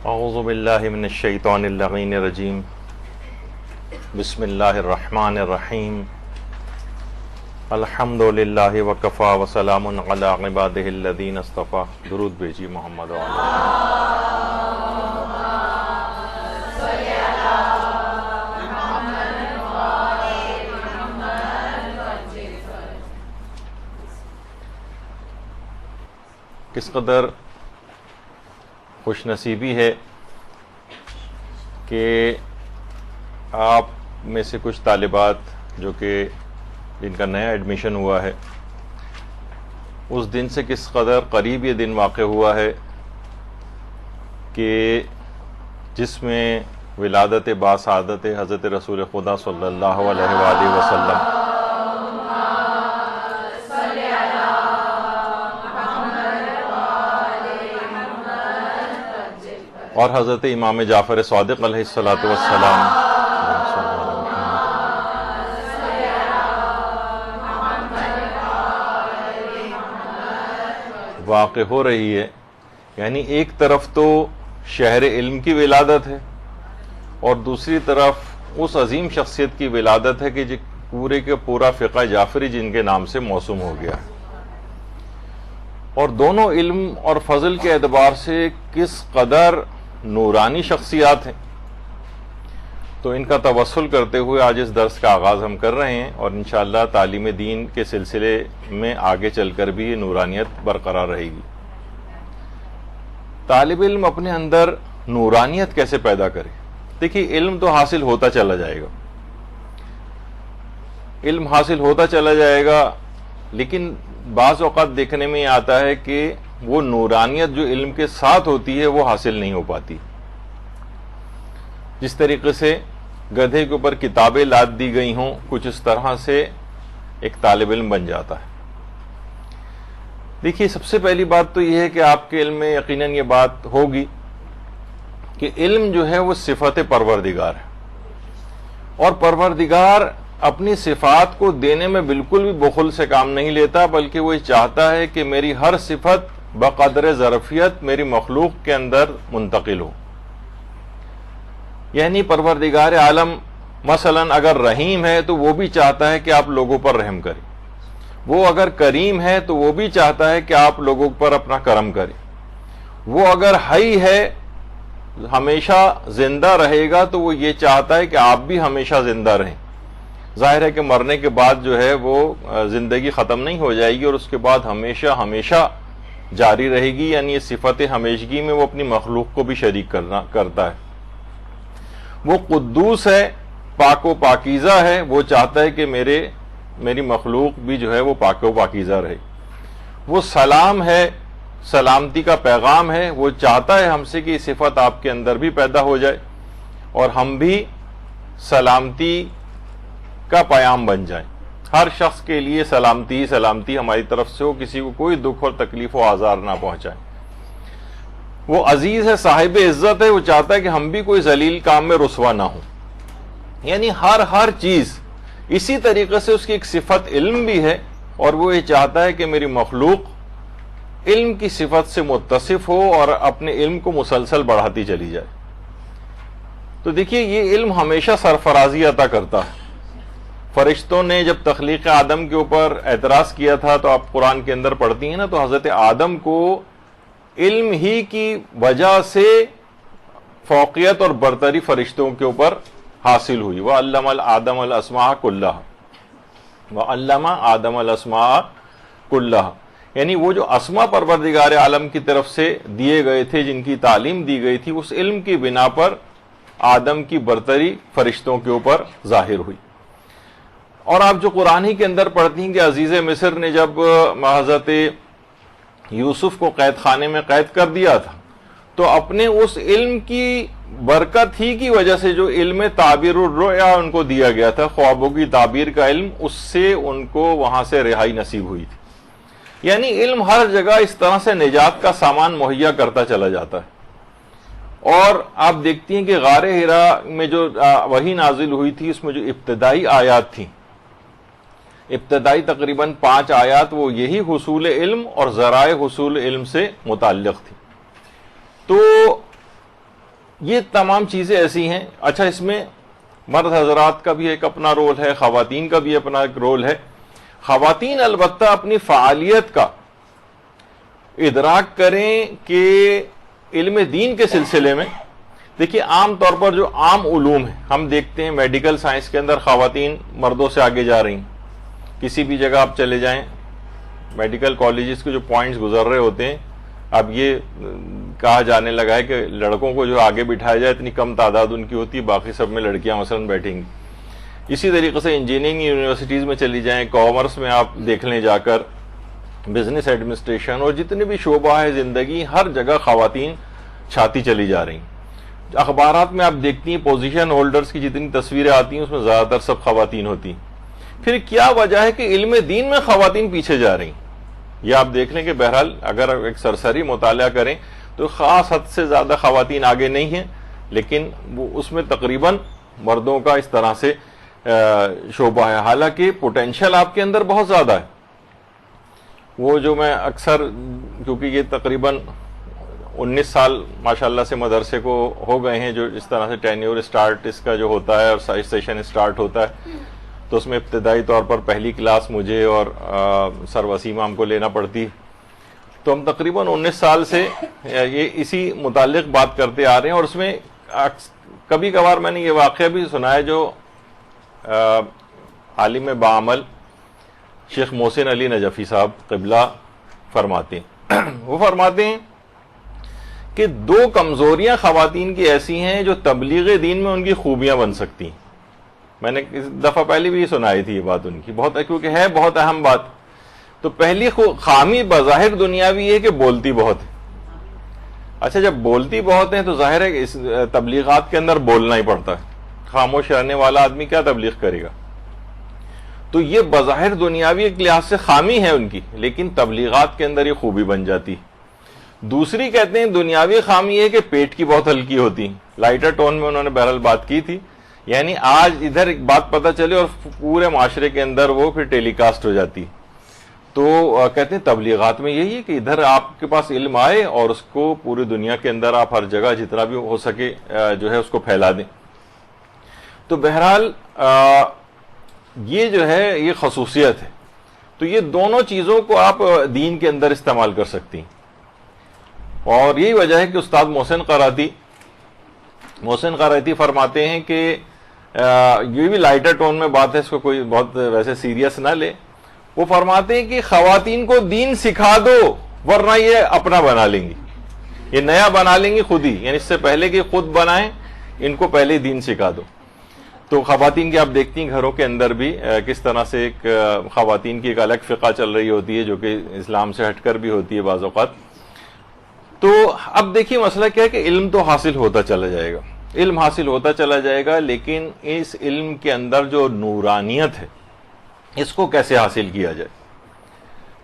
اعوذ باللہ من الشیطان اللعین الرجیم بسم اللہ الرحمن الرحیم الحمد للہ وکفا وسلام علی عبادہ الذین اصطفیٰ. درود بھیجی محمد کس قدر خوش نصیبی ہے کہ آپ میں سے کچھ طالبات جو کہ جن کا نیا ایڈمیشن ہوا ہے، اس دن سے کس قدر قریب یہ دن واقع ہوا ہے کہ جس میں ولادت باسعادت حضرت رسول خدا صلی اللہ علیہ وآلہ وسلم اور حضرت امام جعفر صادق علیہ الصلاۃ والسلام واقع ہو رہی ہے. یعنی ایک طرف تو شہر علم کی ولادت ہے اور دوسری طرف اس عظیم شخصیت کی ولادت ہے کہ جو پورے کے پورا فقہ جعفری جن کے نام سے موسوم ہو گیا ہے، اور دونوں علم اور فضل کے اعتبار سے کس قدر نورانی شخصیات ہیں. تو ان کا توسل کرتے ہوئے آج اس درس کا آغاز ہم کر رہے ہیں، اور انشاءاللہ تعلیم دین کے سلسلے میں آگے چل کر بھی یہ نورانیت برقرار رہے گی. طالب علم اپنے اندر نورانیت کیسے پیدا کرے؟ دیکھیے، علم تو حاصل ہوتا چلا جائے گا، علم حاصل ہوتا چلا جائے گا، لیکن بعض اوقات دیکھنے میں یہ آتا ہے کہ وہ نورانیت جو علم کے ساتھ ہوتی ہے وہ حاصل نہیں ہو پاتی. جس طریقے سے گدھے کے اوپر کتابیں لاد دی گئی ہوں، کچھ اس طرح سے ایک طالب علم بن جاتا ہے. دیکھیے، سب سے پہلی بات تو یہ ہے کہ آپ کے علم میں یقیناً یہ بات ہوگی کہ علم جو ہے وہ صفت پروردگار ہے، اور پروردگار اپنی صفات کو دینے میں بالکل بھی بخل سے کام نہیں لیتا، بلکہ وہ یہ چاہتا ہے کہ میری ہر صفت بقدر ظرفیت میری مخلوق کے اندر منتقل ہو. یعنی پروردگار عالم مثلا اگر رحیم ہے تو وہ بھی چاہتا ہے کہ آپ لوگوں پر رحم کریں، وہ اگر کریم ہے تو وہ بھی چاہتا ہے کہ آپ لوگوں پر اپنا کرم کریں، وہ اگر حی ہے ہمیشہ زندہ رہے گا تو وہ یہ چاہتا ہے کہ آپ بھی ہمیشہ زندہ رہیں. ظاہر ہے کہ مرنے کے بعد جو ہے وہ زندگی ختم نہیں ہو جائے گی اور اس کے بعد ہمیشہ ہمیشہ جاری رہے گی. یعنی یہ صفت ہمیشگی میں وہ اپنی مخلوق کو بھی شریک کرتا ہے. وہ قدوس ہے، پاک و پاکیزہ ہے، وہ چاہتا ہے کہ میری مخلوق بھی جو ہے وہ پاک و پاکیزہ رہے. وہ سلام ہے، سلامتی کا پیغام ہے، وہ چاہتا ہے ہم سے کہ یہ صفت آپ کے اندر بھی پیدا ہو جائے اور ہم بھی سلامتی کا پیام بن جائیں. ہر شخص کے لیے سلامتی سلامتی ہماری طرف سے ہو، کسی کو کوئی دکھ اور تکلیف و آزار نہ پہنچائیں. وہ عزیز ہے، صاحب عزت ہے، وہ چاہتا ہے کہ ہم بھی کوئی ذلیل کام میں رسوا نہ ہوں. یعنی ہر چیز اسی طریقے سے اس کی ایک صفت علم بھی ہے، اور وہ یہ چاہتا ہے کہ میری مخلوق علم کی صفت سے متصف ہو اور اپنے علم کو مسلسل بڑھاتی چلی جائے. تو دیکھیے، یہ علم ہمیشہ سرفرازی عطا کرتا ہے. فرشتوں نے جب تخلیق آدم کے اوپر اعتراض کیا تھا تو آپ قرآن کے اندر پڑھتی ہیں نا، تو حضرت آدم کو علم ہی کی وجہ سے فوقیت اور برتری فرشتوں کے اوپر حاصل ہوئی. وَعَلَّمَ آدَمَ الْأَسْمَاءَ كُلَّهَا وَعَلَّمَ آدَمَ الْأَسْمَاءَ كُلَّهَا. یعنی وہ جو اسماء پروردگار عالم کی طرف سے دیے گئے تھے، جن کی تعلیم دی گئی تھی، اس علم کی بنا پر آدم کی برتری فرشتوں کے اوپر ظاہر ہوئی. اور آپ جو قرآن ہی کے اندر پڑھتی ہیں کہ عزیز مصر نے جب حضرت یوسف کو قید خانے میں قید کر دیا تھا، تو اپنے اس علم کی برکت ہی کی وجہ سے جو علم تعبیر الرؤیا ان کو دیا گیا تھا، خوابوں کی تعبیر کا علم، اس سے ان کو وہاں سے رہائی نصیب ہوئی تھی. یعنی علم ہر جگہ اس طرح سے نجات کا سامان مہیا کرتا چلا جاتا ہے. اور آپ دیکھتی ہیں کہ غار حرا میں جو وحی نازل ہوئی تھی، اس میں جو ابتدائی آیات تھیں، ابتدائی تقریباً 5 آیات، وہ یہی حصول علم اور ذرائع حصول علم سے متعلق تھی. تو یہ تمام چیزیں ایسی ہیں. اچھا اس میں مرد حضرات کا بھی ایک اپنا رول ہے, خواتین کا بھی اپنا ایک رول ہے. خواتین البتہ اپنی فعالیت کا ادراک کریں کہ علم دین کے سلسلے میں دیکھیے عام طور پر جو عام علوم ہیں ہم دیکھتے ہیں میڈیکل سائنس کے اندر خواتین مردوں سے آگے جا رہی ہیں. کسی بھی جگہ آپ چلے جائیں میڈیکل کالجز کے جو پوائنٹس گزر رہے ہوتے ہیں, اب یہ کہا جانے لگا ہے کہ لڑکوں کو جو آگے بٹھایا جائے اتنی کم تعداد ان کی ہوتی ہے, باقی سب میں لڑکیاں مثلا بیٹھیں گی. اسی طریقے سے انجینئرنگ یونیورسٹیز میں چلی جائیں, کامرس میں آپ دیکھ لیں جا کر, بزنس ایڈمنسٹریشن اور جتنے بھی شعبہ ہے زندگی, ہر جگہ خواتین چھاتی چلی جا رہی ہیں. اخبارات میں آپ دیکھتی ہیں پوزیشن ہولڈرز کی جتنی تصویریں آتی ہیں اس میں زیادہ تر سب خواتین ہوتی ہیں. پھر کیا وجہ ہے کہ علم دین میں خواتین پیچھے جا رہی ہیں؟ یہ آپ دیکھ لیں کہ بہرحال اگر ایک سرسری مطالعہ کریں تو خاص حد سے زیادہ خواتین آگے نہیں ہیں, لیکن وہ اس میں تقریباً مردوں کا اس طرح سے شعبہ ہے. حالانکہ پوٹینشیل آپ کے اندر بہت زیادہ ہے. وہ جو میں اکثر, کیونکہ یہ تقریباً 19 سال ماشاءاللہ سے مدرسے کو ہو گئے ہیں جو اس طرح سے ٹینیور اسٹارٹ اس کا جو ہوتا ہے اور سیشن اسٹارٹ ہوتا ہے, تو اس میں ابتدائی طور پر پہلی کلاس مجھے اور سر وسیم ہم کو لینا پڑتی. تو ہم تقریباً 19 سال سے یہ اسی متعلق بات کرتے آ رہے ہیں, اور اس میں کبھی کبھار میں نے یہ واقعہ بھی سنا ہے جو عالم بعمل شیخ محسن علی نجفی صاحب قبلہ فرماتے ہیں. وہ فرماتے ہیں کہ 2 کمزوریاں خواتین کی ایسی ہیں جو تبلیغ دین میں ان کی خوبیاں بن سکتی ہیں. میں نے اس دفعہ پہلے بھی سنائی تھی یہ بات ان کی, بہت کیونکہ ہے بہت اہم بات. تو پہلی خامی بظاہر دنیاوی ہے کہ بولتی بہت ہے. اچھا جب بولتی بہت ہیں تو ظاہر ہے کہ اس تبلیغات کے اندر بولنا ہی پڑتا ہے. خاموش رہنے والا آدمی کیا تبلیغ کرے گا؟ تو یہ بظاہر دنیاوی ایک لحاظ سے خامی ہے ان کی, لیکن تبلیغات کے اندر یہ خوبی بن جاتی. دوسری کہتے ہیں دنیاوی خامی ہے کہ پیٹ کی بہت ہلکی ہوتی. لائٹر ٹون میں انہوں نے بہرحال بات کی تھی, یعنی آج ادھر ایک بات پتہ چلے اور پورے معاشرے کے اندر وہ پھر ٹیلی کاسٹ ہو جاتی. تو کہتے ہیں تبلیغات میں یہی ہے کہ ادھر آپ کے پاس علم آئے اور اس کو پوری دنیا کے اندر آپ ہر جگہ جتنا بھی ہو سکے جو ہے اس کو پھیلا دیں. تو بہرحال یہ جو ہے یہ خصوصیت ہے. تو یہ دونوں چیزوں کو آپ دین کے اندر استعمال کر سکتی ہیں, اور یہی وجہ ہے کہ استاد محسن قرائتی فرماتے ہیں کہ یہ بھی لائٹر ٹون میں بات ہے, اس کو کوئی بہت ویسے سیریس نہ لے. وہ فرماتے ہیں کہ خواتین کو دین سکھا دو ورنہ یہ اپنا بنا لیں گی, یہ نیا بنا لیں گی خود ہی, یعنی اس سے پہلے کہ خود بنائیں ان کو پہلے دین سکھا دو. تو خواتین کی آپ دیکھتی ہیں گھروں کے اندر بھی کس طرح سے ایک خواتین کی ایک الگ فقہ چل رہی ہوتی ہے جو کہ اسلام سے ہٹ کر بھی ہوتی ہے بعض اوقات. تو اب دیکھیے مسئلہ کیا ہے کہ علم تو حاصل ہوتا چلا جائے گا, علم حاصل ہوتا چلا جائے گا, لیکن اس علم کے اندر جو نورانیت ہے اس کو کیسے حاصل کیا جائے؟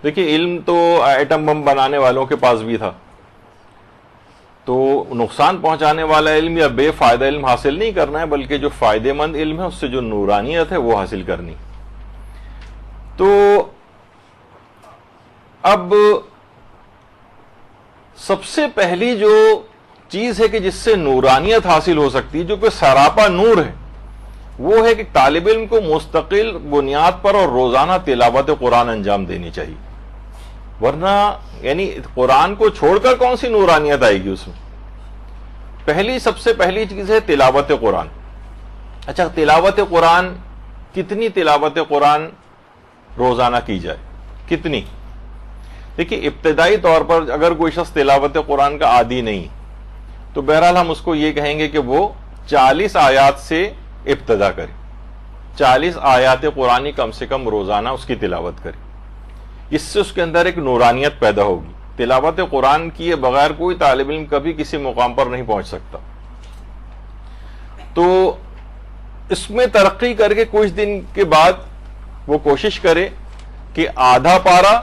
دیکھیے علم تو ایٹم بم بنانے والوں کے پاس بھی تھا, تو نقصان پہنچانے والا علم یا بے فائدہ علم حاصل نہیں کرنا ہے, بلکہ جو فائدے مند علم ہے اس سے جو نورانیت ہے وہ حاصل کرنی. تو اب سب سے پہلی جو چیز ہے کہ جس سے نورانیت حاصل ہو سکتی ہے, جو کہ سراپا نور ہے, وہ ہے کہ طالب علم کو مستقل بنیاد پر اور روزانہ تلاوت قرآن انجام دینی چاہیے. ورنہ یعنی قرآن کو چھوڑ کر کون سی نورانیت آئے گی اس میں؟ سب سے پہلی چیز ہے تلاوت قرآن. اچھا تلاوت قرآن, کتنی تلاوت قرآن روزانہ کی جائے, کتنی؟ دیکھیے ابتدائی طور پر اگر کوئی شخص تلاوت قرآن کا عادی نہیں تو بہرحال ہم اس کو یہ کہیں گے کہ وہ 40 آیات سے ابتدا کرے, 40 آیات قرآنی کم سے کم روزانہ اس کی تلاوت کرے. اس سے اس کے اندر ایک نورانیت پیدا ہوگی. تلاوت قرآن کیے بغیر کوئی طالب علم کبھی کسی مقام پر نہیں پہنچ سکتا. تو اس میں ترقی کر کے کچھ دن کے بعد وہ کوشش کرے کہ آدھا پارا,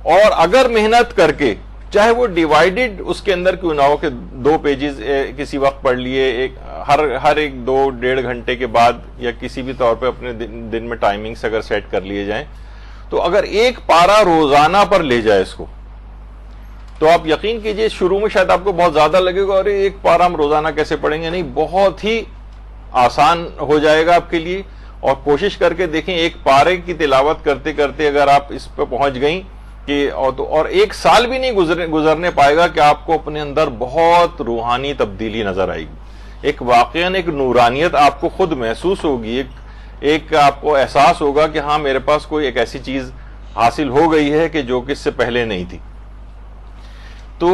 اور اگر محنت کر کے چاہے وہ ڈیوائیڈڈ اس کے اندر کیوں نہ ہو کہ 2 پیجز کسی وقت پڑھ لیے, ہر ایک 2-1.5 گھنٹے کے بعد, یا کسی بھی طور پہ اپنے دن میں ٹائمنگز اگر سیٹ کر لیے جائیں, تو اگر ایک پارا روزانہ پر لے جائے اس کو, تو آپ یقین کیجئے شروع میں شاید آپ کو بہت زیادہ لگے گا، اور ایک پارہ ہم روزانہ کیسے پڑھیں گے، نہیں، بہت ہی آسان ہو جائے گا آپ کے لیے. اور کوشش کر کے دیکھیں، ایک پارے کی تلاوت کرتے کرتے اگر آپ اس پہ پہنچ گئیں کہ اور ایک سال بھی نہیں گزرنے پائے گا کہ آپ کو اپنے اندر بہت روحانی تبدیلی نظر آئے گی. ایک واقعاً ایک نورانیت آپ کو خود محسوس ہوگی، ایک آپ کو احساس ہوگا کہ ہاں میرے پاس کوئی ایک ایسی چیز حاصل ہو گئی ہے کہ جو کہ اس سے پہلے نہیں تھی. تو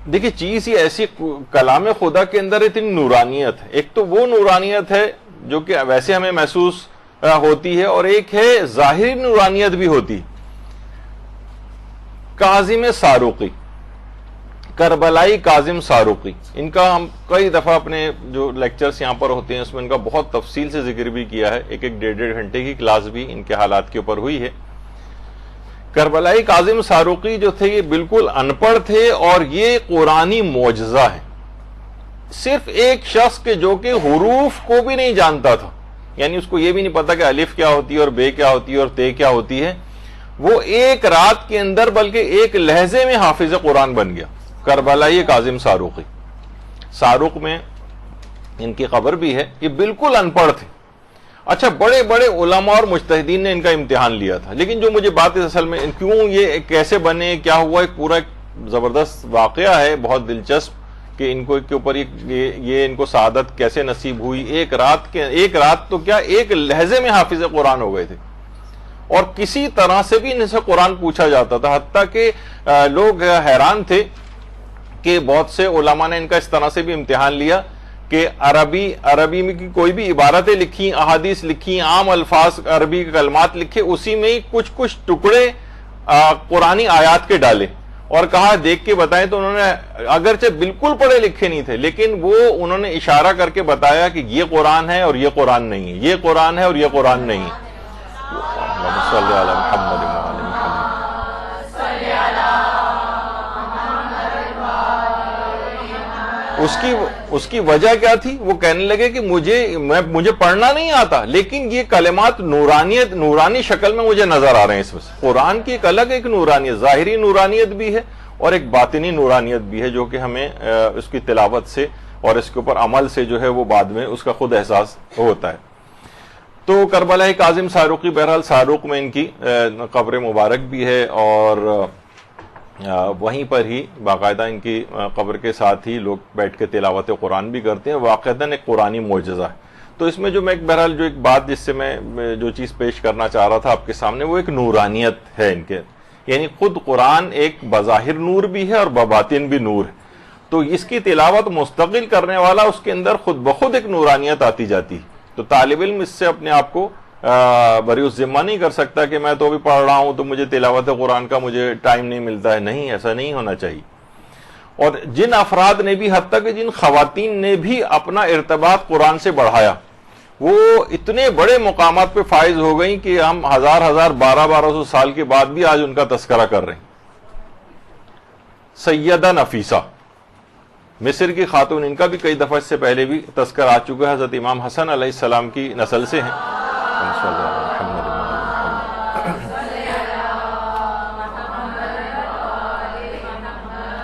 دیکھیے چیز ہی ایسی، کلام خدا کے اندر اتنی نورانیت ہے. ایک تو وہ نورانیت ہے جو کہ ویسے ہمیں محسوس ہوتی ہے، اور ایک ہے ظاہری نورانیت بھی ہوتی. کاظم ساروقی، کربلائی کاظم ساروقی، ان کا ہم کئی دفعہ اپنے جو لیکچرز یہاں پر ہوتے ہیں اس میں ان کا بہت تفصیل سے ذکر بھی کیا ہے. ایک ڈیڑھ گھنٹے کی کلاس بھی ان کے حالات کے اوپر ہوئی ہے. کربلائی کاظم ساروقی جو تھے یہ بالکل ان پڑھ تھے، اور یہ قرآنی معجزہ ہے. صرف ایک شخص کے جو کہ حروف کو بھی نہیں جانتا تھا، یعنی اس کو یہ بھی نہیں پتا کہ الف کیا ہوتی ہے اور بے کیا ہوتی ہے اور تے کیا ہوتی ہے، وہ ایک رات کے اندر بلکہ ایک لہجے میں حافظ قرآن بن گیا. کربلائی کاظم ساروقی، ساروق میں ان کی قبر بھی ہے. یہ بالکل ان پڑھ تھے. اچھا، بڑے بڑے علماء اور مجتہدین نے ان کا امتحان لیا تھا، لیکن جو مجھے بات اصل میں کیوں یہ کیسے بنے، کیا ہوا، ایک پورا زبردست واقعہ ہے، بہت دلچسپ، کہ ان کو کے اوپر یہ ان کو سعادت کیسے نصیب ہوئی. ایک رات تو کیا، ایک لہجے میں حافظ قرآن ہو گئے تھے، اور کسی طرح سے بھی ان سے قرآن پوچھا جاتا تھا. حتیٰ کہ لوگ حیران تھے کہ بہت سے علماء نے ان کا اس طرح سے بھی امتحان لیا کہ عربی میں کی کوئی بھی عبارتیں لکھی، احادیث لکھی، عام الفاظ عربی کے کلمات لکھے، اسی میں ہی کچھ ٹکڑے قرآنی آیات کے ڈالے اور کہا دیکھ کے بتائیں. تو انہوں نے اگرچہ بالکل پڑھے لکھے نہیں تھے، لیکن وہ انہوں نے اشارہ کر کے بتایا کہ یہ قرآن ہے اور یہ قرآن نہیں ہے، یہ قرآن ہے اور یہ قرآن نہیں ہے. اللہم صلی علی محمد وعلی محمد. اس کی وجہ کیا تھی؟ وہ کہنے لگے کہ مجھے پڑھنا نہیں آتا، لیکن یہ کلمات نورانی شکل میں مجھے نظر آ رہے ہیں. اس میں قرآن کی ایک الگ ایک نورانیت، ظاہری نورانیت بھی ہے اور ایک باطنی نورانیت بھی ہے، جو کہ ہمیں اس کی تلاوت سے اور اس کے اوپر عمل سے جو ہے وہ بعد میں اس کا خود احساس ہوتا ہے. تو کربلائی کاظم ساروقی، بہرحال ساروق میں ان کی قبر مبارک بھی ہے، اور وہیں پر ہی باقاعدہ ان کی قبر کے ساتھ ہی لوگ بیٹھ کے تلاوت قرآن بھی کرتے ہیں. واقعتاً ایک قرآنی معجزہ ہے. تو اس میں جو میں بہرحال جو ایک بات جس سے میں جو چیز پیش کرنا چاہ رہا تھا آپ کے سامنے، وہ ایک نورانیت ہے ان کے، یعنی خود قرآن ایک بظاہر نور بھی ہے اور بباطن بھی نور ہے. تو اس کی تلاوت مستقل کرنے والا اس کے اندر خود بخود ایک نورانیت آتی جاتی ہے. تو طالب علم اس سے اپنے آپ کو بری الذمہ نہیں کر سکتا کہ میں تو بھی پڑھ رہا ہوں تو مجھے تلاوت قرآن کا مجھے ٹائم نہیں ملتا ہے. نہیں، ایسا نہیں ہونا چاہیے. اور جن افراد نے بھی، حتیٰ کہ جن خواتین نے بھی اپنا ارتباط قرآن سے بڑھایا، وہ اتنے بڑے مقامات پہ فائز ہو گئیں کہ ہم ہزار 1200 سال کے بعد بھی آج ان کا تذکرہ کر رہے ہیں. سیدہ نفیسہ، مصر کی خاتون، ان کا بھی کئی دفعہ اس سے پہلے بھی تذکر آ چکا ہے. حضرت امام حسن علیہ السلام کی نسل سے ہیں.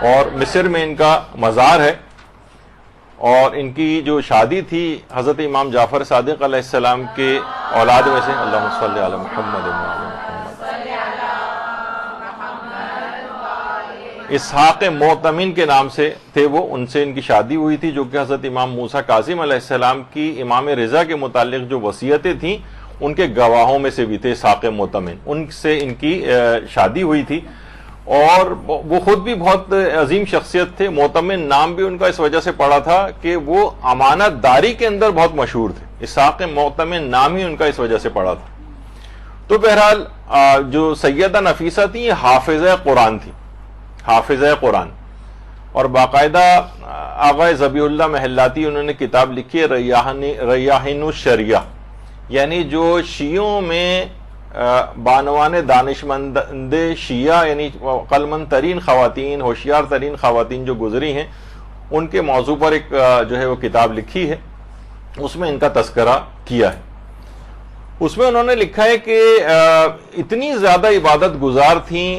اور مصر میں ان کا مزار ہے، اور ان کی جو شادی تھی حضرت امام جعفر صادق علیہ السلام کے اولاد میں سے، اللہم صلی علی محمد وعلی محمد، اسحاق معتمن کے نام سے تھے وہ، ان سے ان کی شادی ہوئی تھی، جو کہ حضرت امام موسیٰ کاظم علیہ السلام کی امام رضا کے متعلق جو وصیتیں تھیں ان کے گواہوں میں سے بھی تھے اسحاق معتمن. ان سے ان کی شادی ہوئی تھی، اور وہ خود بھی بہت عظیم شخصیت تھے. معتمن نام بھی ان کا اس وجہ سے پڑا تھا کہ وہ امانت داری کے اندر بہت مشہور تھے. اسحاق معتمن نام ہی ان کا اس وجہ سے پڑا تھا. تو بہرحال جو سیدہ نفیسہ تھی یہ حافظہ قرآن تھی، حافظہ قرآن. اور باقاعدہ آغا ذبیح اللہ محلاتی انہوں نے کتاب لکھی ہے ریاحین الشریعہ، یعنی جو شیعوں میں بانوان دانشمند شیعہ، یعنی عقلمند ترین خواتین، ہوشیار ترین خواتین جو گزری ہیں، ان کے موضوع پر ایک جو ہے وہ کتاب لکھی ہے. اس میں ان کا تذکرہ کیا ہے. اس میں انہوں نے لکھا ہے کہ اتنی زیادہ عبادت گزار تھیں،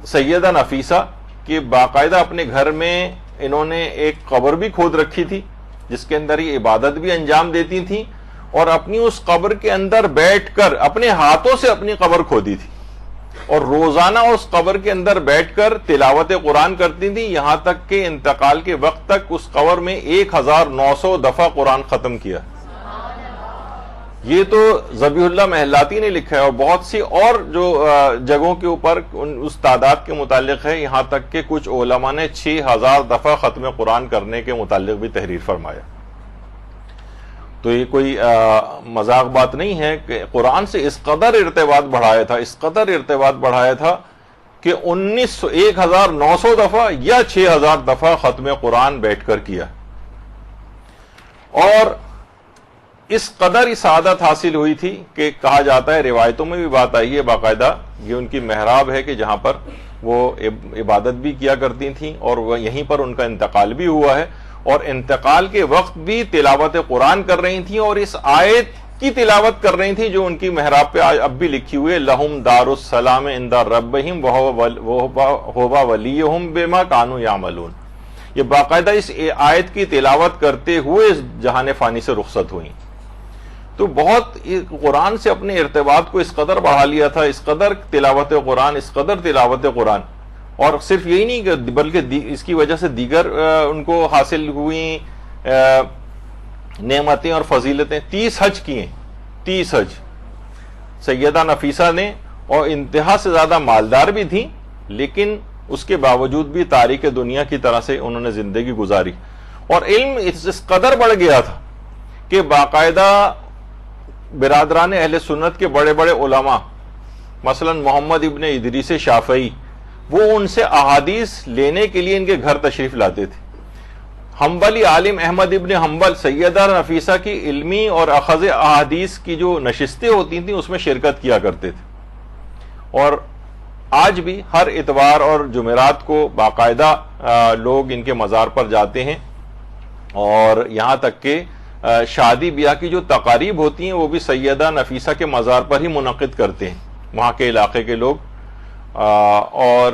سیدہ نفیسہ کہ باقاعدہ اپنے گھر میں انہوں نے ایک قبر بھی کھود رکھی تھی جس کے اندر یہ عبادت بھی انجام دیتی تھیں، اور اپنی اس قبر کے اندر بیٹھ کر اپنے ہاتھوں سے اپنی قبر کھودی تھی، اور روزانہ اس قبر کے اندر بیٹھ کر تلاوت قرآن کرتی تھی، یہاں تک کہ انتقال کے وقت تک اس قبر میں 1900 دفعہ قرآن ختم کیا۔ یہ تو ذبیح اللہ محلاتی نے لکھا ہے، اور بہت سی اور جو جگہوں کے اوپر اس تعداد کے متعلق ہے، یہاں تک کہ کچھ علماء نے 6000 دفعہ ختم قرآن کرنے کے متعلق بھی تحریر فرمایا۔ تو یہ کوئی مذاق بات نہیں ہے کہ قرآن سے اس قدر ارتباط بڑھایا تھا کہ 1900 دفعہ یا 6000 دفعہ ختم قرآن بیٹھ کر کیا، اور اس قدر ہی سعادت حاصل ہوئی تھی کہ کہا جاتا ہے، روایتوں میں بھی بات آئی ہے باقاعدہ، یہ ان کی محراب ہے کہ جہاں پر وہ عبادت بھی کیا کرتی تھیں، اور یہیں پر ان کا انتقال بھی ہوا ہے، اور انتقال کے وقت بھی تلاوت قرآن کر رہی تھیں، اور اس آیت کی تلاوت کر رہی تھیں جو ان کی محراب پہ اب بھی لکھی ہوئی ہے، لہم دار السلام عند ربہم وہو ولیہم بما کانوا یعملون۔ یہ باقاعدہ اس آیت کی تلاوت کرتے ہوئے اس جہان فانی سے رخصت ہوئیں۔ تو بہت قرآن سے اپنے ارتباط کو اس قدر بڑھا لیا تھا، اس قدر تلاوت قرآن، اور صرف یہی نہیں کہ بلکہ اس کی وجہ سے دیگر ان کو حاصل ہوئی نعمتیں اور فضیلتیں۔ 30 حج کیے، 30 حج سیدہ نفیسہ نے، اور انتہا سے زیادہ مالدار بھی تھیں، لیکن اس کے باوجود بھی تاریک دنیا کی طرح سے انہوں نے زندگی گزاری، اور علم اس قدر بڑھ گیا تھا کہ باقاعدہ برادران اہل سنت کے بڑے بڑے علماء، مثلا محمد ابن ادریس شافعی، وہ ان سے احادیث لینے کے لیے ان کے گھر تشریف لاتے تھے۔ حنبلی عالم احمد ابن حنبل سیدہ نفیسہ کی علمی اور اخذ احادیث کی جو نشستیں ہوتی تھیں اس میں شرکت کیا کرتے تھے، اور آج بھی ہر اتوار اور جمعرات کو باقاعدہ لوگ ان کے مزار پر جاتے ہیں، اور یہاں تک کہ شادی بیاہ کی جو تقاریب ہوتی ہیں وہ بھی سیدہ نفیسہ کے مزار پر ہی منعقد کرتے ہیں وہاں کے علاقے کے لوگ، اور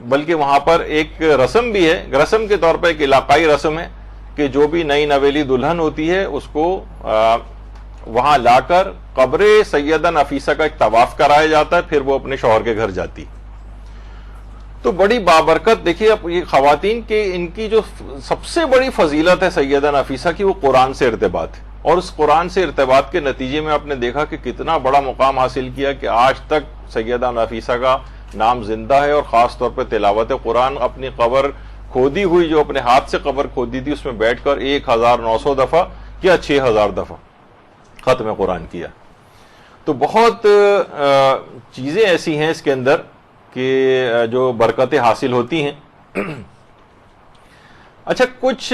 بلکہ وہاں پر ایک رسم بھی ہے، رسم کے طور پر ایک علاقائی رسم ہے کہ جو بھی نئی نویلی دلہن ہوتی ہے اس کو وہاں لا کر قبر سیدہ نفیسہ کا ایک طواف کرایا جاتا ہے، پھر وہ اپنے شوہر کے گھر جاتی۔ تو بڑی بابرکت دیکھیے اب یہ خواتین کے ان کی جو سب سے بڑی فضیلت ہے سیدہ نفیسہ کی، وہ قرآن سے ارتباط ہے، اور اس قرآن سے ارتباط کے نتیجے میں آپ نے دیکھا کہ کتنا بڑا مقام حاصل کیا کہ آج تک سیدہ نفیسہ کا نام زندہ ہے، اور خاص طور پہ تلاوت قرآن اپنی قبر کھودی ہوئی، جو اپنے ہاتھ سے قبر کھودی تھی، اس میں بیٹھ کر 1900 دفعہ یا 6000 دفعہ ختم قرآن کیا۔ تو بہت چیزیں ایسی ہیں اس کے اندر کہ جو برکتیں حاصل ہوتی ہیں۔ اچھا، کچھ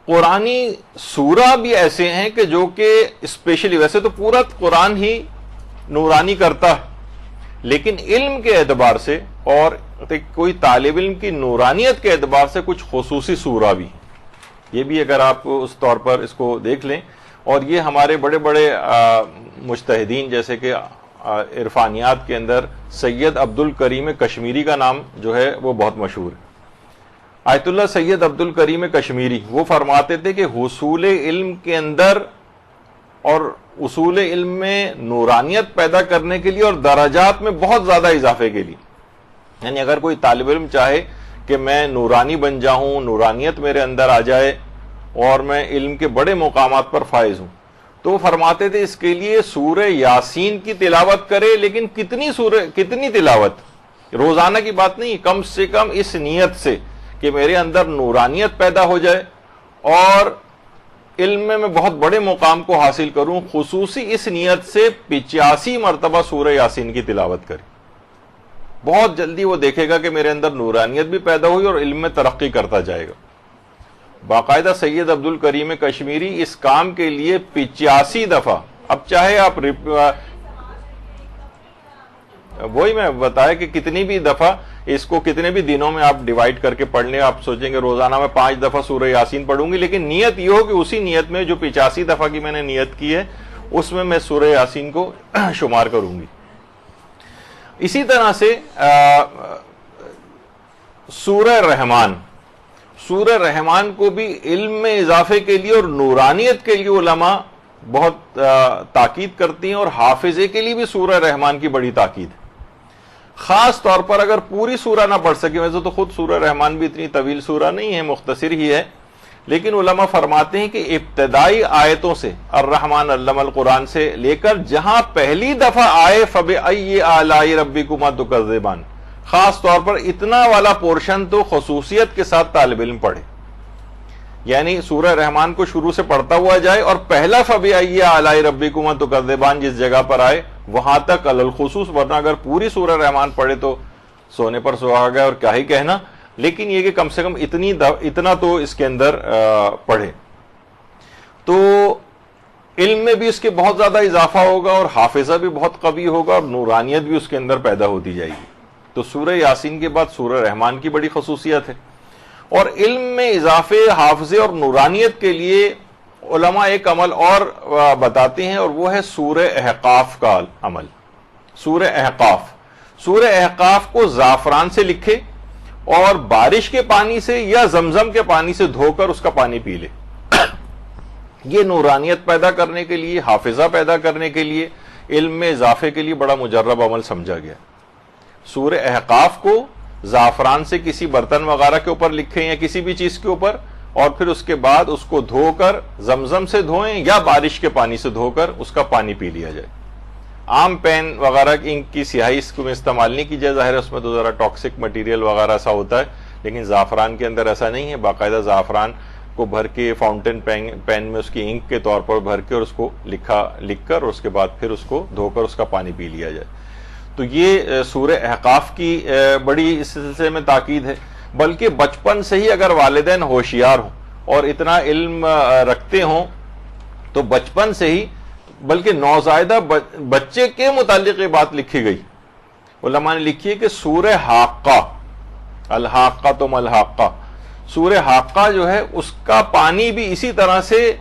قرآنی سورہ بھی ایسے ہیں کہ جو کہ اسپیشلی، ویسے تو پورا قرآن ہی نورانی کرتا ہے، لیکن علم کے اعتبار سے اور کوئی طالب علم کی نورانیت کے اعتبار سے کچھ خصوصی سورہ بھی ہیں، یہ بھی اگر آپ اس طور پر اس کو دیکھ لیں، اور یہ ہمارے بڑے بڑے مجتہدین جیسے کہ عرفانیات کے اندر سید عبد الکریم کشمیری کا نام جو ہے وہ بہت مشہور ہے۔ آیت اللہ سید عبد الکریم کشمیری وہ فرماتے تھے کہ حصول علم کے اندر اور اصول علم میں نورانیت پیدا کرنے کے لیے اور درجات میں بہت زیادہ اضافے کے لیے، یعنی اگر کوئی طالب علم چاہے کہ میں نورانی بن جاؤں، نورانیت میرے اندر آ جائے اور میں علم کے بڑے مقامات پر فائز ہوں، تو وہ فرماتے تھے اس کے لیے سورہ یاسین کی تلاوت کرے، لیکن کتنی تلاوت، روزانہ کی بات نہیں، کم سے کم اس نیت سے کہ میرے اندر نورانیت پیدا ہو جائے اور علم میں میں بہت بڑے مقام کو حاصل کروں، خصوصی اس نیت سے 85 مرتبہ سورہ یاسین کی تلاوت کرے۔ بہت جلدی وہ دیکھے گا کہ میرے اندر نورانیت بھی پیدا ہوئی اور علم میں ترقی کرتا جائے گا۔ باقاعدہ سید عبد الکریم کشمیری اس کام کے لیے 85 دفعہ، اب چاہے آپ وہی میں بتایا کہ کتنی بھی دفعہ اس کو کتنے بھی دنوں میں آپ ڈیوائیڈ کر کے پڑھ لیں، آپ سوچیں گے روزانہ میں 5 دفعہ سورہ یاسین پڑھوں گی، لیکن نیت یہ ہو کہ اسی نیت میں جو 85 دفعہ کی میں نے نیت کی ہے اس میں سورہ یاسین کو شمار کروں گی۔ اسی طرح سے سورہ رحمان کو بھی علم میں اضافے کے لیے اور نورانیت کے لیے علماء بہت تاکید کرتی ہیں، اور حافظے کے لیے بھی سورہ رحمان کی بڑی تاکید ہے، خاص طور پر اگر پوری سورہ نہ پڑھ سکے. ویسے تو خود سورہ رحمان بھی اتنی طویل سورہ نہیں ہے، مختصر ہی ہے، لیکن علماء فرماتے ہیں کہ ابتدائی آیتوں سے الرحمن علم القرآن سے لے کر جہاں پہلی دفعہ آئے فبأي آلاء ربكما تكذبان، خاص طور پر اتنا والا پورشن تو خصوصیت کے ساتھ طالب علم پڑھے، یعنی سورہ رحمان کو شروع سے پڑھتا ہوا جائے اور پہلا فبأي آلاء ربكما تكذبان جس جگہ پر آئے وہاں تک علی الخصوص، ورنہ اگر پوری سورہ رحمان پڑھے تو سونے پر سہاگا اور کیا ہی کہنا، لیکن یہ کہ کم سے کم اتنا تو اس کے اندر پڑھے تو علم میں بھی اس کے بہت زیادہ اضافہ ہوگا اور حافظہ بھی بہت قوی ہوگا اور نورانیت بھی اس کے اندر پیدا ہوتی جائے گی. تو سورہ یاسین کے بعد سورہ رحمان کی بڑی خصوصیت ہے. اور علم میں اضافے، حافظے اور نورانیت کے لیے علماء ایک عمل اور بتاتے ہیں، اور وہ ہے سورہ احقاف کا عمل. سورہ احقاف کو زعفران سے لکھے اور بارش کے پانی سے یا زمزم کے پانی سے دھو کر اس کا پانی پی لے. یہ نورانیت پیدا کرنے کے لیے، حافظہ پیدا کرنے کے لیے، علم میں اضافے کے لیے بڑا مجرب عمل سمجھا گیا. سورہ احقاف کو زعفران سے کسی برتن وغیرہ کے اوپر لکھیں یا کسی بھی چیز کے اوپر، اور پھر اس کے بعد اس کو دھو کر زمزم سے دھوئیں یا بارش کے پانی سے دھو کر اس کا پانی پی لیا جائے. عام پین وغیرہ کی انک کی سیاہی اس کو استعمال نہیں کی جائے، ظاہر ہے اس میں تو ذرا ٹاکسک مٹیریل وغیرہ سا ہوتا ہے، لیکن زعفران کے اندر ایسا نہیں ہے. باقاعدہ زعفران کو بھر کے فاؤنٹین پین میں اس کی انک کے طور پر بھر کے اور اس کو لکھ کر اور اس کے بعد پھر اس کو دھو کر اس کا پانی پی لیا جائے. تو یہ سورہ احقاف کی بڑی اس سلسلے میں تاکید ہے. بلکہ بچپن سے ہی اگر والدین ہوشیار ہوں اور اتنا علم رکھتے ہوں تو بچپن سے ہی، بلکہ نوزائیدہ بچے کے متعلق یہ بات لکھی گئی. علماء نے لکھی ہے کہ سورہ حاقہ، الحاقہ تو ملحاقہ، سورہ حاقہ جو ہے اس کا پانی بھی اسی طرح سے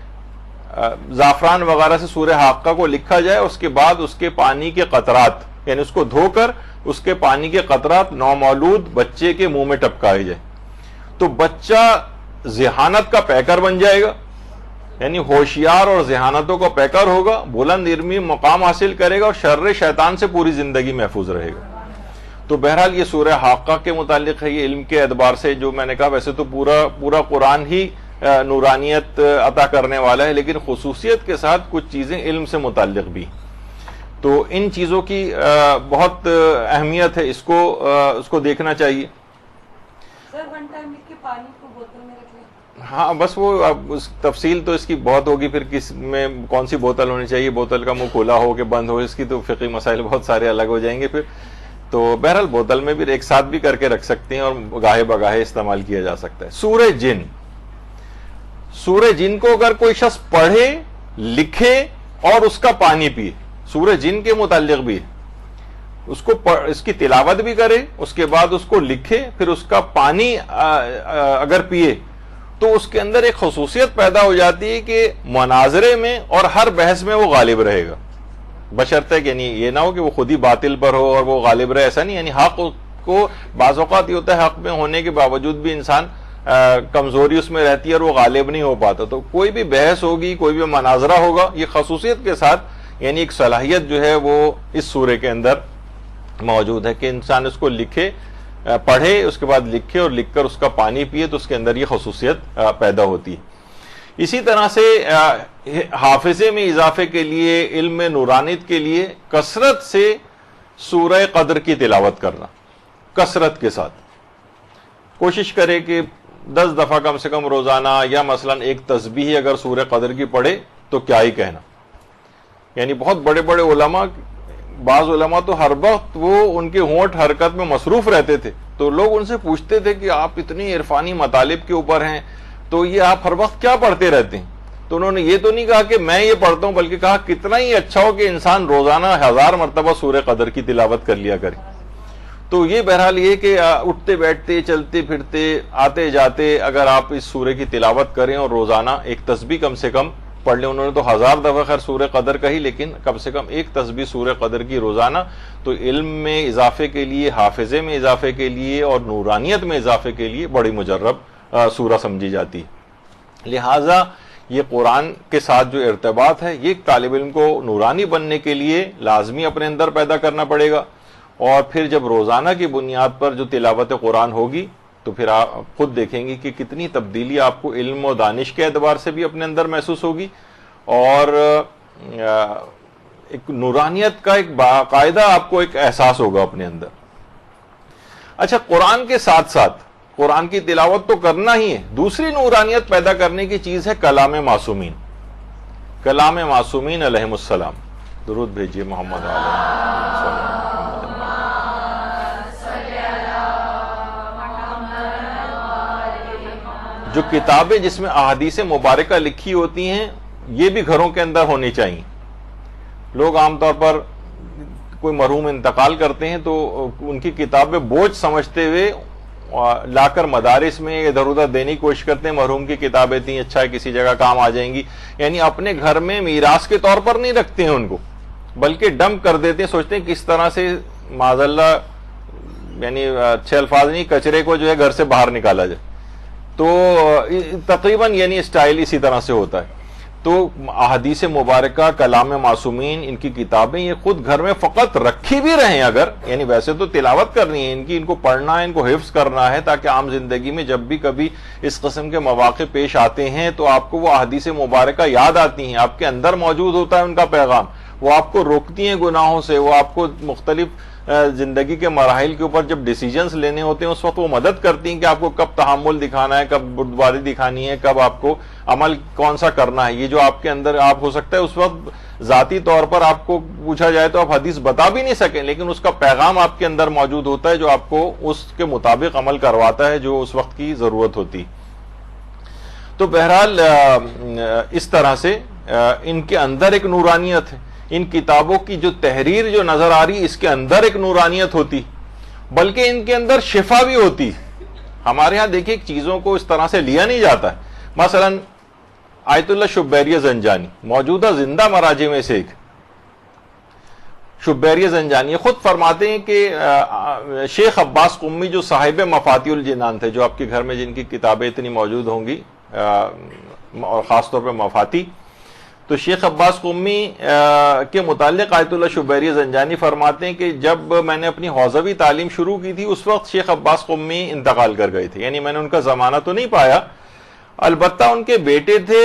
زعفران وغیرہ سے سورہ حاقہ کو لکھا جائے، اس کے بعد اس کے پانی کے قطرات، یعنی اس کو دھو کر اس کے پانی کے قطرات نومولود بچے کے منہ میں ٹپکائے جائے. تو بچہ ذہانت کا پیکر بن جائے گا، یعنی ہوشیار اور ذہانتوں کا پیکر ہوگا، بلند علمی مقام حاصل کرے گا اور شر شیطان سے پوری زندگی محفوظ رہے گا. تو بہرحال یہ سورہ حاقہ کے متعلق ہے. یہ علم کے اعتبار سے جو میں نے کہا، ویسے تو پورا قرآن ہی نورانیت عطا کرنے والا ہے، لیکن خصوصیت کے ساتھ کچھ چیزیں علم سے متعلق بھی. تو ان چیزوں کی بہت اہمیت ہے، اس کو دیکھنا چاہیے. ہاں بس وہ اس تفصیل تو اس کی بہت ہوگی، پھر کس میں کون سی بوتل ہونی چاہیے، بوتل کا منہ کھلا ہو کہ بند ہو، اس کی تو فقہی مسائل بہت سارے الگ ہو جائیں گے پھر. تو بہرحال بوتل میں بھی ایک ساتھ بھی کر کے رکھ سکتے ہیں اور گاہے بگاہے استعمال کیا جا سکتا ہے. سورہ جن کو اگر کوئی شخص پڑھے، لکھے اور اس کا پانی پیے، سورہ جن کے متعلق بھی اس کی تلاوت بھی کرے، اس کے بعد اس کو لکھے، پھر اس کا پانی اگر پیے، تو اس کے اندر ایک خصوصیت پیدا ہو جاتی ہے کہ مناظرے میں اور ہر بحث میں وہ غالب رہے گا. بشرطے کہ نہیں یہ نہ ہو کہ وہ خود ہی باطل پر ہو اور وہ غالب رہے، ایسا نہیں. یعنی حق کو بعض اوقات یہ ہوتا ہے حق میں ہونے کے باوجود بھی انسان کمزوری اس میں رہتی ہے اور وہ غالب نہیں ہو پاتا. تو کوئی بھی بحث ہوگی، کوئی بھی مناظرہ ہوگا، یہ خصوصیت کے ساتھ یعنی ایک صلاحیت جو ہے وہ اس سورے کے اندر موجود ہے کہ انسان اس کو لکھے، پڑھے، اس کے بعد لکھے اور لکھ کر اس کا پانی پیے، تو اس کے اندر یہ خصوصیت پیدا ہوتی ہے. اسی طرح سے حافظے میں اضافے کے لیے، علم میں نورانیت کے لیے کثرت سے سورہ قدر کی تلاوت کرنا، کثرت کے ساتھ کوشش کرے کہ 10 دفعہ کم سے کم روزانہ، یا مثلا ایک تسبیح اگر سورہ قدر کی پڑھے تو کیا ہی کہنا. یعنی بہت بڑے بڑے علماء، بعض علماء تو ہر وقت وہ ان کے ہونٹ حرکت میں مصروف رہتے تھے، تو لوگ ان سے پوچھتے تھے کہ آپ اتنی عرفانی مطالب کے اوپر ہیں تو یہ آپ ہر وقت کیا پڑھتے رہتے ہیں؟ تو انہوں نے یہ تو نہیں کہا کہ میں یہ پڑھتا ہوں، بلکہ کہا کتنا ہی اچھا ہو کہ انسان روزانہ 1000 مرتبہ سورہ قدر کی تلاوت کر لیا کرے. تو یہ بہرحال یہ کہ اٹھتے بیٹھتے، چلتے پھرتے، آتے جاتے اگر آپ اس سورہ کی تلاوت کریں اور روزانہ ایک تسبیح کم سے کم پڑھ لیں. انہوں نے تو 1000 دفعہ خیر سورہ قدر کہی, لیکن کم سے کم ایک تسبیح سورہ قدر کی روزانہ, تو علم میں اضافے کے لیے, حافظے میں اضافے کے لیے اور نورانیت میں اضافے کے لیے بڑی مجرب سورہ سمجھی جاتی. لہٰذا یہ قرآن کے ساتھ جو ارتباط ہے یہ طالب علم کو نورانی بننے کے لیے لازمی اپنے اندر پیدا کرنا پڑے گا. اور پھر جب روزانہ کی بنیاد پر جو تلاوت قرآن ہوگی تو پھر آپ خود دیکھیں گے کہ کتنی تبدیلی آپ کو علم و دانش کے اعتبار سے بھی اپنے اندر محسوس ہوگی, اور ایک نورانیت کا ایک باقاعدہ آپ کو ایک احساس ہوگا اپنے اندر. اچھا, قرآن کے ساتھ ساتھ قرآن کی تلاوت تو کرنا ہی ہے, دوسری نورانیت پیدا کرنے کی چیز ہے کلام معصومین. کلام معصومین علیہم السلام. درود بھیجیے محمد علیہ. جو کتابیں جس میں احادیث مبارکہ لکھی ہوتی ہیں یہ بھی گھروں کے اندر ہونی چاہیے. لوگ عام طور پر کوئی مرحوم انتقال کرتے ہیں تو ان کی کتابیں بوجھ سمجھتے ہوئے لا کر مدارس میں ادھر ادھر دینے کی کوشش کرتے ہیں. مرحوم کی کتابیں تھیں, اچھا ہے کسی جگہ کام آ جائیں گی, یعنی اپنے گھر میں میراث کے طور پر نہیں رکھتے ہیں ان کو, بلکہ ڈمپ کر دیتے ہیں. سوچتے ہیں کس طرح سے معاذ اللہ, یعنی اچھے الفاظ نہیں, کچرے کو جو ہے گھر سے باہر نکالا جائے. تو تقریباً یعنی اسٹائل اسی طرح سے ہوتا ہے. تو احادیث مبارکہ, کلام معصومین, ان کی کتابیں یہ خود گھر میں فقط رکھی بھی رہیں اگر, یعنی ویسے تو تلاوت کرنی ہے ان کی, ان کو پڑھنا ہے, ان کو حفظ کرنا ہے, تاکہ عام زندگی میں جب بھی کبھی اس قسم کے مواقع پیش آتے ہیں تو آپ کو وہ احادیث مبارکہ یاد آتی ہیں, آپ کے اندر موجود ہوتا ہے ان کا پیغام, وہ آپ کو روکتی ہیں گناہوں سے, وہ آپ کو مختلف زندگی کے مراحل کے اوپر جب ڈیسیجنز لینے ہوتے ہیں اس وقت وہ مدد کرتی ہیں کہ آپ کو کب تحمل دکھانا ہے, کب بردباری دکھانی ہے, کب آپ کو عمل کون سا کرنا ہے. یہ جو آپ کے اندر آپ ہو سکتا ہے اس وقت ذاتی طور پر آپ کو پوچھا جائے تو آپ حدیث بتا بھی نہیں سکیں, لیکن اس کا پیغام آپ کے اندر موجود ہوتا ہے جو آپ کو اس کے مطابق عمل کرواتا ہے جو اس وقت کی ضرورت ہوتی. تو بہرحال اس طرح سے ان کے اندر ایک نورانیت ہے. ان کتابوں کی جو تحریر جو نظر آ رہی اس کے اندر ایک نورانیت ہوتی, بلکہ ان کے اندر شفا بھی ہوتی. ہمارے ہاں دیکھیں چیزوں کو اس طرح سے لیا نہیں جاتا ہے. مثلا آیت اللہ شبیری زنجانی موجودہ زندہ مراجع میں سے ایک, شبیری زنجانی خود فرماتے ہیں کہ شیخ عباس قمی جو صاحب مفاتیح الجنان تھے, جو آپ کے گھر میں جن کی کتابیں اتنی موجود ہوں گی اور خاص طور پہ مفاتیح, تو شیخ عباس قمی کے متعلق آیت اللہ شبیری زنجانی فرماتے ہیں کہ جب میں نے اپنی حوزوی تعلیم شروع کی تھی اس وقت شیخ عباس قمی انتقال کر گئے تھے, یعنی میں نے ان کا زمانہ تو نہیں پایا, البتہ ان کے بیٹے تھے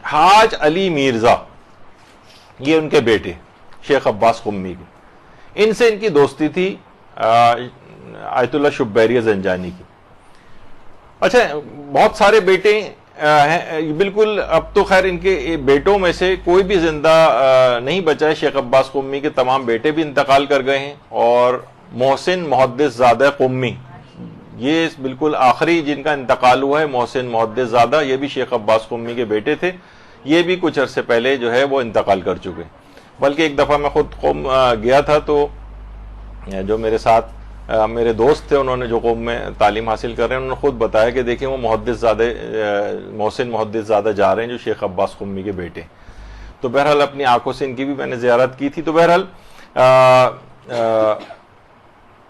حاج علی میرزا, یہ ان کے بیٹے شیخ عباس قمی کے, ان سے ان کی دوستی تھی آیت اللہ شبیری زنجانی کی. اچھا, بہت سارے بیٹے بالکل, اب تو خیر ان کے بیٹوں میں سے کوئی بھی زندہ نہیں بچا ہے. شیخ عباس قمی کے تمام بیٹے بھی انتقال کر گئے ہیں, اور محسن محدث زادہ قمی یہ بالکل آخری جن کا انتقال ہوا ہے, محسن محدث زادہ, یہ بھی شیخ عباس قمی کے بیٹے تھے, یہ بھی کچھ عرصے پہلے جو ہے وہ انتقال کر چکے. بلکہ ایک دفعہ میں خود قوم گیا تھا تو جو میرے ساتھ میرے دوست تھے, انہوں نے جو قوم میں تعلیم حاصل کر رہے ہیں, انہوں نے خود بتایا کہ دیکھیں وہ محدث زادہ محسن محدث زادہ جا رہے ہیں جو شیخ عباس قمی کے بیٹے. تو بہرحال اپنی آنکھوں سے ان کی بھی میں نے زیارت کی تھی. تو بہرحال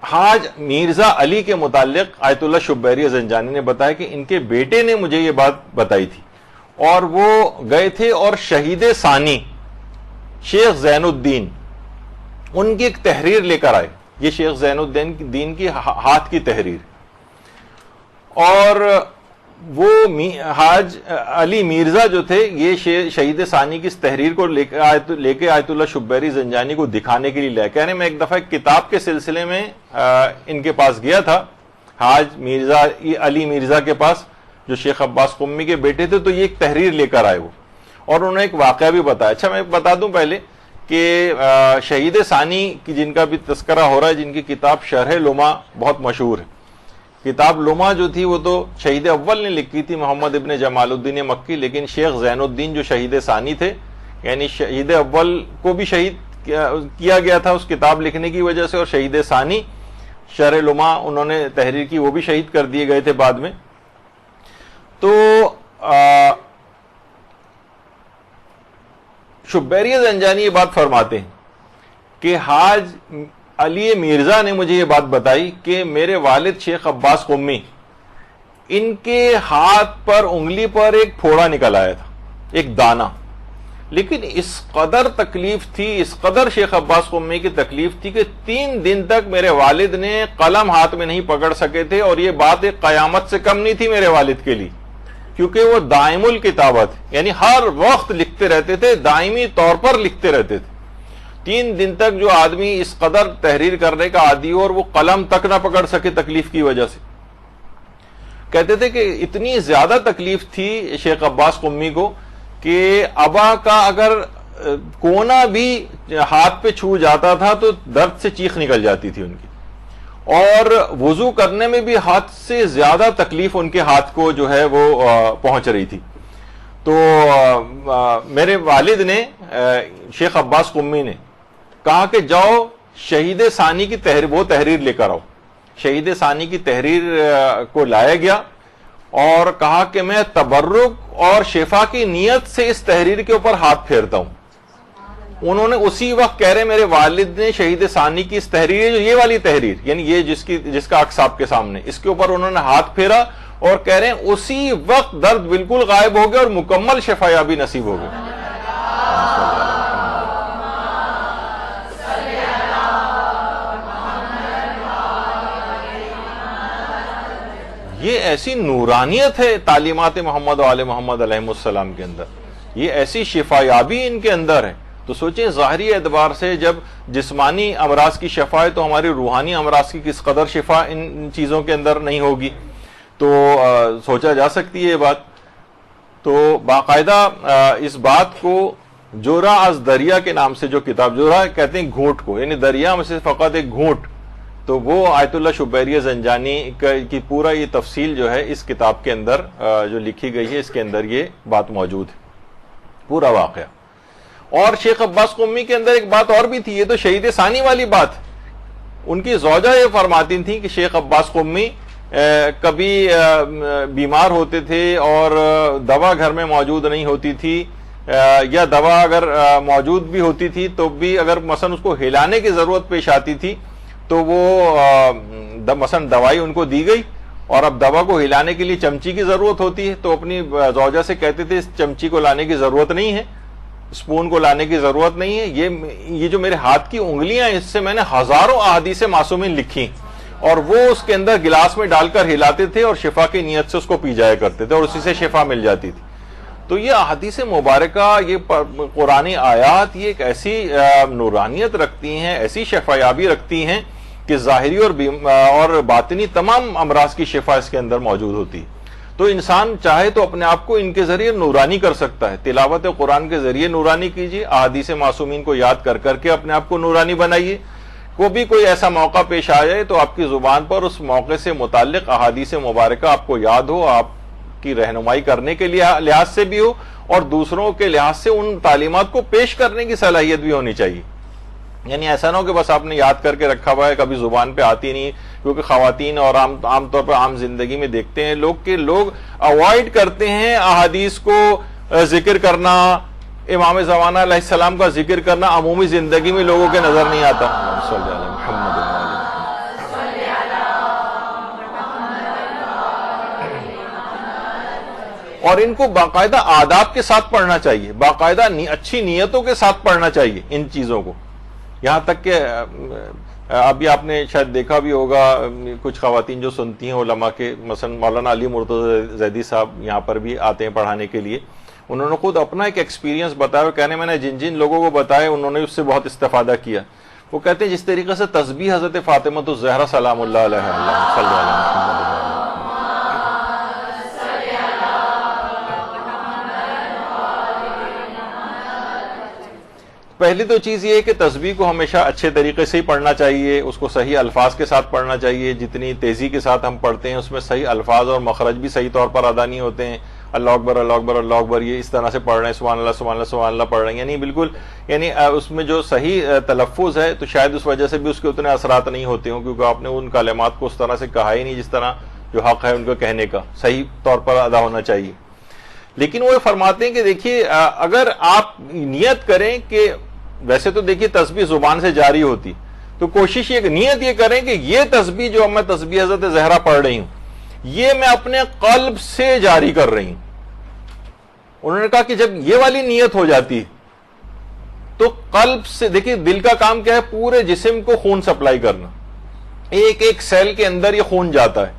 حاج مرزا علی کے متعلق آیت اللہ شبیری زنجانی نے بتایا کہ ان کے بیٹے نے مجھے یہ بات بتائی تھی, اور وہ گئے تھے اور شہید ثانی شیخ زین الدین ان کی ایک تحریر لے کر آئے. یہ شیخ زین الدین کی ہاتھ کی تحریر, اور وہ حاج علی مرزا جو تھے یہ شہید ثانی کی اس تحریر کو لے کے آیت اللہ شبیری زنجانی کو دکھانے کے لیے لے کے. میں ایک دفعہ ایک کتاب کے سلسلے میں ان کے پاس گیا تھا, حاج مرزا علی مرزا کے پاس جو شیخ عباس قمی کے بیٹے تھے, تو یہ ایک تحریر لے کر آئے وہ, اور انہوں نے ایک واقعہ بھی بتایا. اچھا, میں بتا دوں پہلے کہ شہید ثانی کی جن کا بھی تذکرہ ہو رہا ہے, جن کی کتاب شرح لمع بہت مشہور ہے. کتاب لمع جو تھی وہ تو شہید اول نے لکھی تھی, محمد ابن جمال الدین مکی, لیکن شیخ زین الدین جو شہید ثانی تھے, یعنی شہید اول کو بھی شہید کیا گیا تھا اس کتاب لکھنے کی وجہ سے, اور شہید ثانی شرح لمع انہوں نے تحریر کی, وہ بھی شہید کر دیے گئے تھے بعد میں. تو شبیری زنجانی یہ بات فرماتے ہیں کہ حاج علی مرزا نے مجھے یہ بات بتائی کہ میرے والد شیخ عباس قمی، ان کے ہاتھ پر انگلی پر ایک پھوڑا نکل آیا تھا، ایک دانہ، لیکن اس قدر تکلیف تھی، اس قدر شیخ عباس قمی کی تکلیف تھی کہ 3 دن تک میرے والد نے قلم ہاتھ میں نہیں پکڑ سکے تھے، اور یہ بات ایک قیامت سے کم نہیں تھی میرے والد کے لیے، کیونکہ وہ دائم الکتابت، یعنی ہر وقت لکھتے رہتے تھے، دائمی طور پر لکھتے رہتے تھے۔ 3 دن تک جو آدمی اس قدر تحریر کرنے کا عادی ہو اور وہ قلم تک نہ پکڑ سکے تکلیف کی وجہ سے، کہتے تھے کہ اتنی زیادہ تکلیف تھی شیخ عباس قمی کو کہ ابا کا اگر کونا بھی ہاتھ پہ چھو جاتا تھا تو درد سے چیخ نکل جاتی تھی ان کی، اور وضو کرنے میں بھی حد سے زیادہ تکلیف ان کے ہاتھ کو جو ہے وہ پہنچ رہی تھی۔ تو میرے والد نے، شیخ عباس قمی نے کہا کہ جاؤ شہید ثانی کی وہ تحریر لے کر آؤ۔ شہید ثانی کی تحریر کو لایا گیا اور کہا کہ میں تبرک اور شفا کی نیت سے اس تحریر کے اوپر ہاتھ پھیرتا ہوں۔ انہوں نے اسی وقت کہہ رہے میرے والد نے شہید ثانی کی اس تحریر، جو یہ والی تحریر، یعنی یہ جس کا عکس آپ کے سامنے، اس کے اوپر انہوں نے ہاتھ پھیرا اور کہہ رہے ہیں اسی وقت درد بالکل غائب ہو گیا اور مکمل شفا یابی نصیب ہو گئی۔ یہ ایسی نورانیت ہے تعلیمات محمد و آل محمد علیہ السلام کے اندر، یہ ایسی شفا یابی ان کے اندر ہے۔ تو سوچیں ظاہری اعتبار سے جب جسمانی امراض کی شفا ہے تو ہماری روحانی امراض کی کس قدر شفا ان چیزوں کے اندر نہیں ہوگی، تو سوچا جا سکتی ہے یہ بات۔ تو باقاعدہ اس بات کو جورا از دریا کے نام سے جو کتاب، جورا کہتے ہیں گھونٹ کو، یعنی دریا میں سے فقط ایک گھونٹ، تو وہ آیت اللہ شبیری زنجانی کی پورا یہ تفصیل جو ہے اس کتاب کے اندر جو لکھی گئی ہے، اس کے اندر یہ بات موجود ہے، پورا واقعہ۔ اور شیخ عباس قمی کے اندر ایک بات اور بھی تھی، یہ تو شہید ثانی والی بات، ان کی زوجہ یہ فرماتی تھیں کہ شیخ عباس قمی کبھی بیمار ہوتے تھے اور دوا گھر میں موجود نہیں ہوتی تھی، یا دوا اگر موجود بھی ہوتی تھی تو بھی اگر مثلا اس کو ہلانے کی ضرورت پیش آتی تھی تو وہ مثلا دوائی ان کو دی گئی، اور اب دوا کو ہلانے کے لیے چمچی کی ضرورت ہوتی ہے تو اپنی زوجہ سے کہتے تھے اس چمچی کو لانے کی ضرورت نہیں ہے، اسپون کو لانے کی ضرورت نہیں ہے، یہ جو میرے ہاتھ کی انگلیاں ہیں اس سے میں نے ہزاروں احادیث معصومین لکھی، اور وہ اس کے اندر گلاس میں ڈال کر ہلاتے تھے اور شفا کی نیت سے اس کو پی جایا کرتے تھے اور اسی سے شفا مل جاتی تھی۔ تو یہ احادیث مبارکہ، یہ قرآنی آیات، یہ ایک ایسی نورانیت رکھتی ہیں، ایسی شفا یابی رکھتی ہیں کہ ظاہری اور باطنی تمام امراض کی شفا اس کے اندر موجود ہوتی ہے۔ تو انسان چاہے تو اپنے آپ کو ان کے ذریعے نورانی کر سکتا ہے، تلاوت قرآن کے ذریعے نورانی کیجیے، احادیث معصومین کو یاد کر کر کے اپنے آپ کو نورانی بنائیے۔ کوئی ایسا موقع پیش آ جائے تو آپ کی زبان پر اس موقع سے متعلق احادیث مبارکہ آپ کو یاد ہو، آپ کی رہنمائی کرنے کے لحاظ سے بھی ہو، اور دوسروں کے لحاظ سے ان تعلیمات کو پیش کرنے کی صلاحیت بھی ہونی چاہیے۔ یعنی ایسا نہ ہو کہ بس آپ نے یاد کر کے رکھا ہوا ہے، کبھی زبان پہ آتی نہیں، کیونکہ خواتین اور عام طور پر عام زندگی میں دیکھتے ہیں لوگ اوائڈ کرتے ہیں احادیث کو ذکر کرنا، امام زمانہ علیہ السلام کا ذکر کرنا عمومی زندگی میں لوگوں کے نظر نہیں آتا۔ صلی اللہ محمد اور ان کو باقاعدہ آداب کے ساتھ پڑھنا چاہیے، باقاعدہ اچھی نیتوں کے ساتھ پڑھنا چاہیے ان چیزوں کو۔ یہاں تک کہ ابھی آپ نے شاید دیکھا بھی ہوگا، کچھ خواتین جو سنتی ہیں علماء کے، مثلا مولانا علی مرتضی زیدی صاحب یہاں پر بھی آتے ہیں پڑھانے کے لیے، انہوں نے خود اپنا ایک ایکسپیرینس بتایا، اور کہنے میں نے جن لوگوں کو بتایا انہوں نے اس سے بہت استفادہ کیا۔ وہ کہتے ہیں جس طریقے سے تسبیح حضرت فاطمہ الزہرا سلام اللہ علیہ صلی اللہ علیہ وسلم، پہلی تو چیز یہ ہے کہ تسبیح کو ہمیشہ اچھے طریقے سے ہی پڑھنا چاہیے، اس کو صحیح الفاظ کے ساتھ پڑھنا چاہیے، جتنی تیزی کے ساتھ ہم پڑھتے ہیں اس میں صحیح الفاظ اور مخرج بھی صحیح طور پر ادا نہیں ہوتے ہیں۔ اللہ اکبر اللہ اکبر اللہ اکبر یہ اس طرح سے پڑھ رہے ہیں، سبحان اللہ سبحان اللہ سبحان اللہ پڑھ رہے ہیں، یعنی بالکل اس میں جو صحیح تلفظ ہے تو شاید اس وجہ سے بھی اس کے اتنے اثرات نہیں ہوتے ہوں، کیونکہ آپ نے ان کلمات کو اس طرح سے کہا ہی نہیں جس طرح جو حق ہے ان کو کہنے کا صحیح طور پر ادا ہونا چاہیے۔ لیکن وہ فرماتے ہیں کہ دیکھیے اگر آپ نیت کریں کہ ویسے تو دیکھیے تسبیح زبان سے جاری ہوتی، تو کوشش یہ نیت یہ کریں کہ یہ تسبیح جو میں تسبیح حضرت زہرا پڑھ رہی ہوں یہ میں اپنے قلب سے جاری کر رہی ہوں. انہوں نے کہا کہ جب یہ والی نیت ہو جاتی تو قلب سے، دیکھیے دل کا کام کیا ہے؟ پورے جسم کو خون سپلائی کرنا، ایک ایک سیل کے اندر یہ خون جاتا ہے.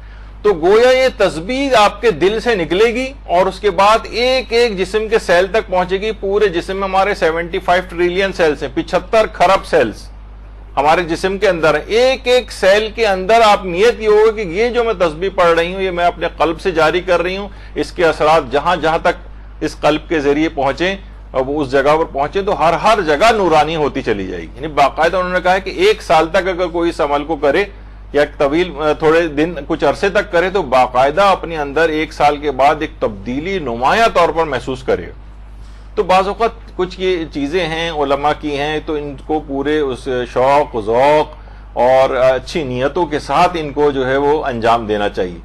تو گویا یہ تسبیح آپ کے دل سے نکلے گی اور اس کے بعد ایک ایک جسم کے سیل تک پہنچے گی. پورے جسم میں ہمارے 75 ٹریلین سیلز ہیں، 75 خرب سیلز ہمارے جسم کے اندر ہیں. ایک ایک سیل کے اندر آپ نیت یہ ہوگا کہ یہ جو میں تسبیح پڑھ رہی ہوں یہ میں اپنے قلب سے جاری کر رہی ہوں. اس کے اثرات جہاں جہاں تک اس قلب کے ذریعے پہنچیں، اب اس جگہ پر پہنچے تو ہر ہر جگہ نورانی ہوتی چلی جائے گی. یعنی باقاعدہ انہوں نے کہا ہے کہ 1 سال تک اگر کوئی اس عمل کو کرے یا طویل تھوڑے دن کچھ عرصے تک کرے تو باقاعدہ اپنے اندر 1 سال کے بعد ایک تبدیلی نمایاں طور پر محسوس کرے گا. تو بعض اوقات کچھ یہ چیزیں ہیں علماء کی ہیں تو ان کو پورے اس شوق ذوق اور اچھی نیتوں کے ساتھ ان کو جو ہے وہ انجام دینا چاہیے.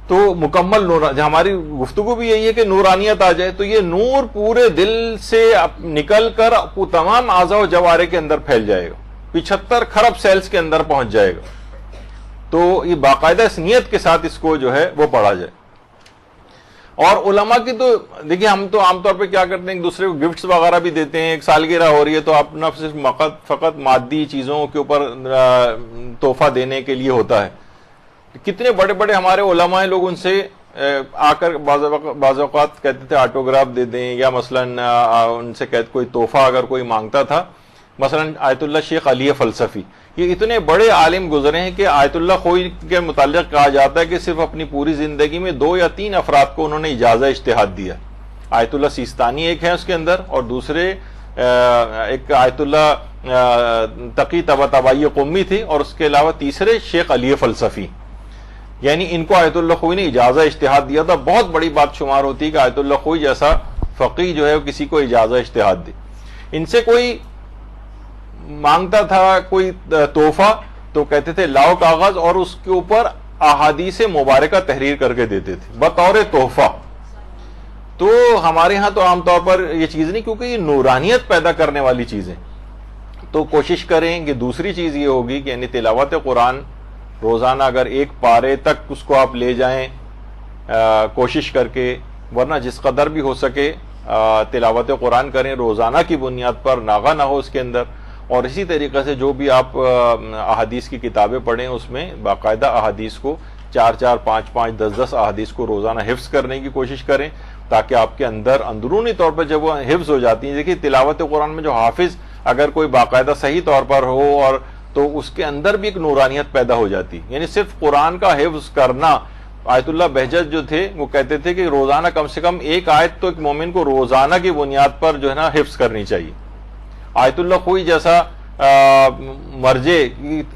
تو مکمل نور، ہماری گفتگو بھی یہی ہے کہ نورانیت آ جائے تو یہ نور پورے دل سے نکل کر تمام اعضاء و جوارح کے اندر پھیل جائے گا، 75 خرب سیلز کے اندر پہنچ جائے گا. تو یہ باقاعدہ اس نیت کے ساتھ اس کو جو ہے وہ پڑھا جائے. اور علماء کی تو دیکھیے ہم تو عام طور پہ کیا کرتے ہیں ایک دوسرے کو گفٹس وغیرہ بھی دیتے ہیں. ایک سالگرہ ہو رہی ہے تو اپنا صرف فقط مادی چیزوں کے اوپر تحفہ دینے کے لیے ہوتا ہے. کتنے بڑے بڑے ہمارے علماء ہیں، لوگ ان سے آ کر بعض اوقات کہتے تھے آٹوگراف دے دیں، یا مثلا ان سے کہتے کوئی تحفہ اگر کوئی مانگتا تھا، مثلا آیت اللہ شیخ علی فلسفی، یہ اتنے بڑے عالم گزرے ہیں کہ آیت اللہ خوئی کے متعلق کہا جاتا ہے کہ صرف اپنی پوری زندگی میں 2 یا 3 افراد کو انہوں نے اجازہ اجتہاد دیا. آیت اللہ سیستانی ایک ہے اس کے اندر، اور دوسرے ایک آیت اللہ تقی طباطبائی قومی تھی، اور اس کے علاوہ تیسرے شیخ علی فلسفی. یعنی ان کو آیت اللہ خوئی نے اجازہ اجتہاد دیا تھا. بہت بڑی بات شمار ہوتی ہے کہ آیت اللہ خوئی جیسا فقیہ جو ہے کسی کو اجازہ اجتہاد دے. ان سے کوئی مانگتا تھا کوئی تحفہ تو کہتے تھے لاؤ کاغذ، اور اس کے اوپر احادیث مبارکہ تحریر کر کے دیتے تھے بطور تحفہ. تو ہمارے ہاں تو عام طور پر یہ چیز نہیں، کیونکہ یہ نورانیت پیدا کرنے والی چیزیں. تو کوشش کریں کہ دوسری چیز یہ ہوگی کہ یعنی تلاوت قرآن روزانہ اگر 1 پارے تک اس کو آپ لے جائیں کوشش کر کے، ورنہ جس قدر بھی ہو سکے تلاوت قرآن کریں روزانہ کی بنیاد پر، ناغہ نہ ہو اس کے اندر. اور اسی طریقے سے جو بھی آپ احادیث کی کتابیں پڑھیں اس میں باقاعدہ احادیث کو 4 5 5 10 احادیث کو روزانہ حفظ کرنے کی کوشش کریں، تاکہ آپ کے اندر اندرونی طور پر جب وہ حفظ ہو جاتی ہیں. دیکھیے تلاوت قرآن میں جو حافظ اگر کوئی باقاعدہ صحیح طور پر ہو اور تو اس کے اندر بھی ایک نورانیت پیدا ہو جاتی. یعنی صرف قرآن کا حفظ کرنا، آیت اللہ بہجت جو تھے وہ کہتے تھے کہ روزانہ کم سے کم 1 آیت تو ایک مومن کو روزانہ کی بنیاد پر جو ہے نا حفظ کرنی چاہیے. آیت اللہ خوئی جیسا مرجع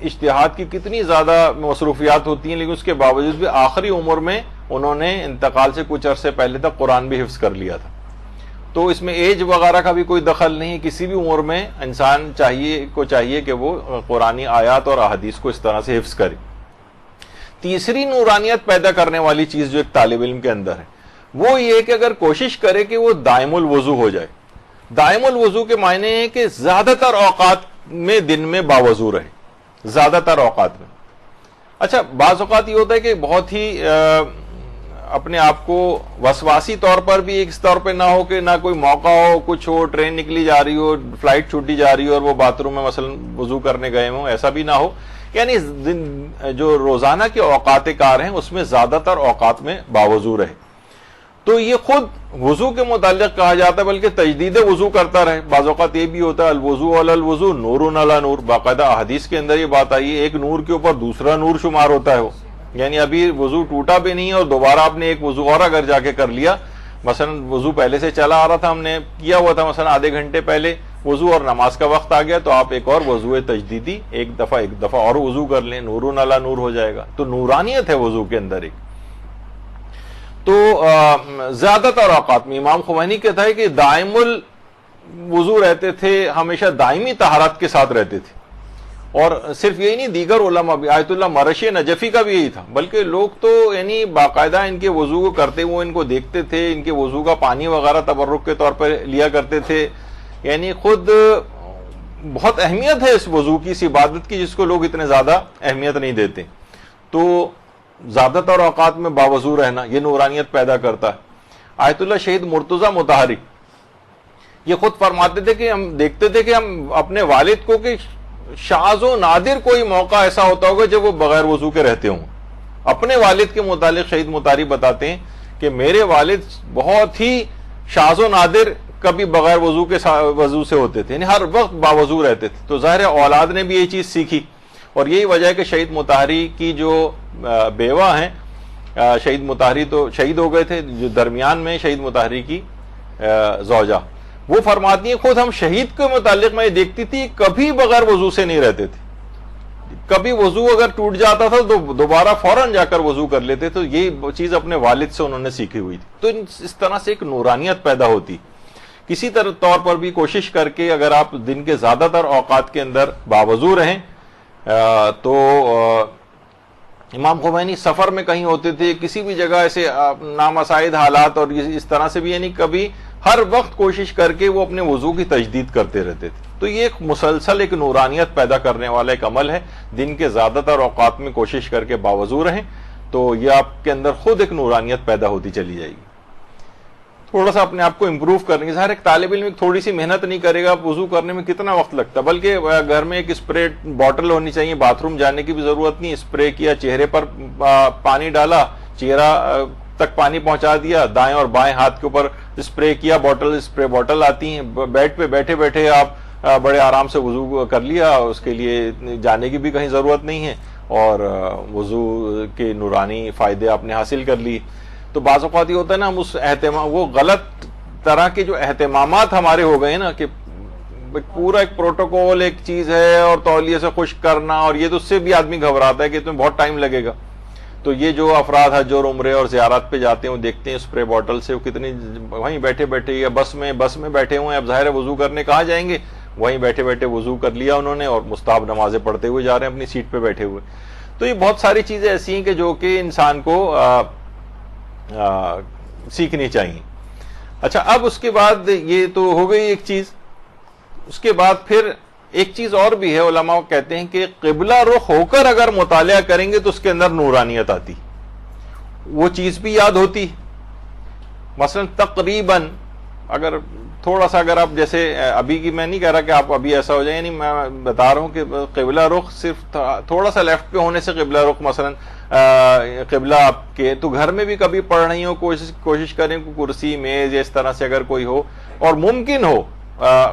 اجتہاد کی کتنی زیادہ مصروفیات ہوتی ہیں، لیکن اس کے باوجود بھی آخری عمر میں انہوں نے انتقال سے کچھ عرصے پہلے تک قرآن بھی حفظ کر لیا تھا. تو اس میں ایج وغیرہ کا بھی کوئی دخل نہیں، کسی بھی عمر میں انسان چاہیے کہ وہ قرآنی آیات اور احادیث کو اس طرح سے حفظ کرے. تیسری نورانیت پیدا کرنے والی چیز جو ایک طالب علم کے اندر ہے وہ یہ کہ اگر کوشش کرے کہ وہ دائم الوضو ہو جائے. دائم الوضو کے معنی ہے کہ زیادہ تر اوقات میں دن میں باوضو رہے، زیادہ تر اوقات میں. اچھا بعض اوقات یہ ہوتا ہے کہ بہت ہی اپنے آپ کو وسواسی طور پر بھی اس طور پہ نہ ہو کہ نہ کوئی موقع ہو، کچھ ہو، ٹرین نکلی جا رہی ہو، فلائٹ چھوٹی جا رہی ہو اور وہ باتھ روم میں مثلا وضو کرنے گئے ہوں، ایسا بھی نہ ہو. یعنی جو روزانہ کے اوقات کار ہیں اس میں زیادہ تر اوقات میں باوضو رہے. تو یہ خود وضو کے متعلق کہا جاتا ہے، بلکہ تجدید وضو کرتا رہے. بعض اوقات یہ بھی ہوتا ہے الوضو علی الوضو نور علی نور، باقاعدہ حدیث کے اندر یہ بات آئی ہے ایک نور کے اوپر دوسرا نور شمار ہوتا ہے. وہ یعنی ابھی وضو ٹوٹا بھی نہیں اور دوبارہ آپ نے ایک وضو اور اگر جا کے کر لیا، مثلا وضو پہلے سے چلا آ رہا تھا، ہم نے کیا ہوا تھا مثلا آدھے گھنٹے پہلے وضو اور نماز کا وقت آ گیا، تو آپ ایک اور وضو تجدیدی ایک دفعہ اور وضو کر لیں، نور علی نور ہو جائے گا. تو نورانیت ہے وضو کے اندر ایک. تو زیادہ تر اوقات میں امام خمینی کہتا ہے کہ دائم الوضو رہتے تھے، ہمیشہ دائمی طہارت کے ساتھ رہتے تھے. اور صرف یہی نہیں، دیگر علماء بھی، آیت اللہ مرشی نجفی کا بھی یہی تھا، بلکہ لوگ تو یعنی باقاعدہ ان کے وضو کو کرتے ہوئے ان کو دیکھتے تھے، ان کے وضو کا پانی وغیرہ تبرک کے طور پر لیا کرتے تھے. یعنی خود بہت اہمیت ہے اس وضو کی، اس عبادت کی، جس کو لوگ اتنے زیادہ اہمیت نہیں دیتے. تو زیادہ تر اوقات میں باوضو رہنا یہ نورانیت پیدا کرتا ہے. آیت اللہ شہید مرتضی مطہری یہ خود فرماتے تھے کہ ہم دیکھتے تھے کہ ہم اپنے والد کو کہ شاذ و نادر کوئی موقع ایسا ہوتا ہوگا جب وہ بغیر وضو کے رہتے ہوں. اپنے والد کے متعلق شہید مطہری بتاتے ہیں کہ میرے والد بہت ہی شاذ و نادر کبھی بغیر وضو سے ہوتے تھے، یعنی ہر وقت باوضو رہتے تھے. تو ظاہر اولاد نے بھی یہ چیز سیکھی، اور یہی وجہ ہے کہ شہید مطہری کی جو بیوہ ہیں، شہید مطہری تو شہید ہو گئے تھے، جو درمیان میں شہید مطہری کی زوجہ، وہ فرماتی ہیں خود ہم شہید کے متعلق میں یہ دیکھتی تھی کبھی بغیر وضو سے نہیں رہتے تھے. کبھی وضو اگر ٹوٹ جاتا تھا تو دوبارہ فوراً جا کر وضو کر لیتے. تو یہ چیز اپنے والد سے انہوں نے سیکھی ہوئی تھی. تو اس طرح سے ایک نورانیت پیدا ہوتی. کسی طور پر بھی کوشش کر کے اگر آپ دن کے زیادہ تر اوقات کے اندر باوضو رہیں. تو امام خمینی سفر میں کہیں ہوتے تھے، کسی بھی جگہ ایسے نامساعد حالات اور اس طرح سے بھی، یعنی کبھی ہر وقت کوشش کر کے وہ اپنے وضو کی تجدید کرتے رہتے تھے. تو یہ ایک مسلسل ایک نورانیت پیدا کرنے والا ایک عمل ہے. دن کے زیادہ تر اوقات میں کوشش کر کے باوضو رہیں تو یہ آپ کے اندر خود ایک نورانیت پیدا ہوتی چلی جائے گی. تھوڑا سا اپنے آپ کو امپروو کرنے کی، ظاہر ایک طالب علم تھوڑی سی محنت نہیں کرے گا، وضو کرنے میں کتنا وقت لگتا ہے، بلکہ گھر میں ایک اسپرے بوٹل ہونی چاہیے، باتھ روم جانے کی بھی ضرورت نہیں. اسپرے کیا، چہرے پر پانی ڈالا، چہرہ تک پانی پہنچا دیا، دائیں اور بائیں ہاتھ کے اوپر اسپرے کیا، اسپرے بوٹل آتی ہیں، بیڈ پہ بیٹھے بیٹھے آپ بڑے آرام سے وضو کر لیا. اس کے لیے جانے کی بھی کہیں ضرورت نہیں ہے، اور وضو کے نورانی فائدے آپ نے حاصل کر لی. تو بعض اوقات یہ ہوتا ہے نا، ہم اس وہ غلط طرح کے جو اہتمامات ہمارے ہو گئے ہیں نا، کہ پورا ایک پروٹوکول ایک چیز ہے، اور تولیے سے خشک کرنا، اور یہ تو اس سے بھی آدمی گھبراتا ہے کہ تمہیں بہت ٹائم لگے گا. تو یہ جو افراد حج اور عمرے اور زیارات پہ جاتے ہیں، وہ دیکھتے ہیں اسپرے بوٹل سے، وہ کتنی وہیں بیٹھے بیٹھے یا بس میں بیٹھے ہوئے ہیں. اب ظاہر ہے وضو کرنے کہاں جائیں گے، وہیں بیٹھے بیٹھے وضو کر لیا انہوں نے، اور مستحب نمازیں پڑھتے ہوئے جا رہے ہیں اپنی سیٹ پہ بیٹھے ہوئے. تو یہ بہت ساری چیزیں ایسی ہیں کہ جو کہ انسان کو سیکھنی چاہیے. اچھا، اب اس کے بعد یہ تو ہو گئی ایک چیز. اس کے بعد پھر ایک چیز اور بھی ہے، علماء کہتے ہیں کہ قبلہ رخ ہو کر اگر مطالعہ کریں گے تو اس کے اندر نورانیت آتی، وہ چیز بھی یاد ہوتی. مثلا تقریباً اگر آپ جیسے ابھی کی، میں نہیں کہہ رہا کہ آپ ابھی ایسا ہو جائے، یعنی میں بتا رہا ہوں کہ قبلہ رخ صرف تھوڑا سا لیفٹ پہ ہونے سے قبلہ رخ، مثلا قبلہ آپ کے تو گھر میں بھی کبھی پڑھ رہی ہو، کوشش کریں کہ کرسی میز یا اس طرح سے اگر کوئی ہو، اور ممکن ہو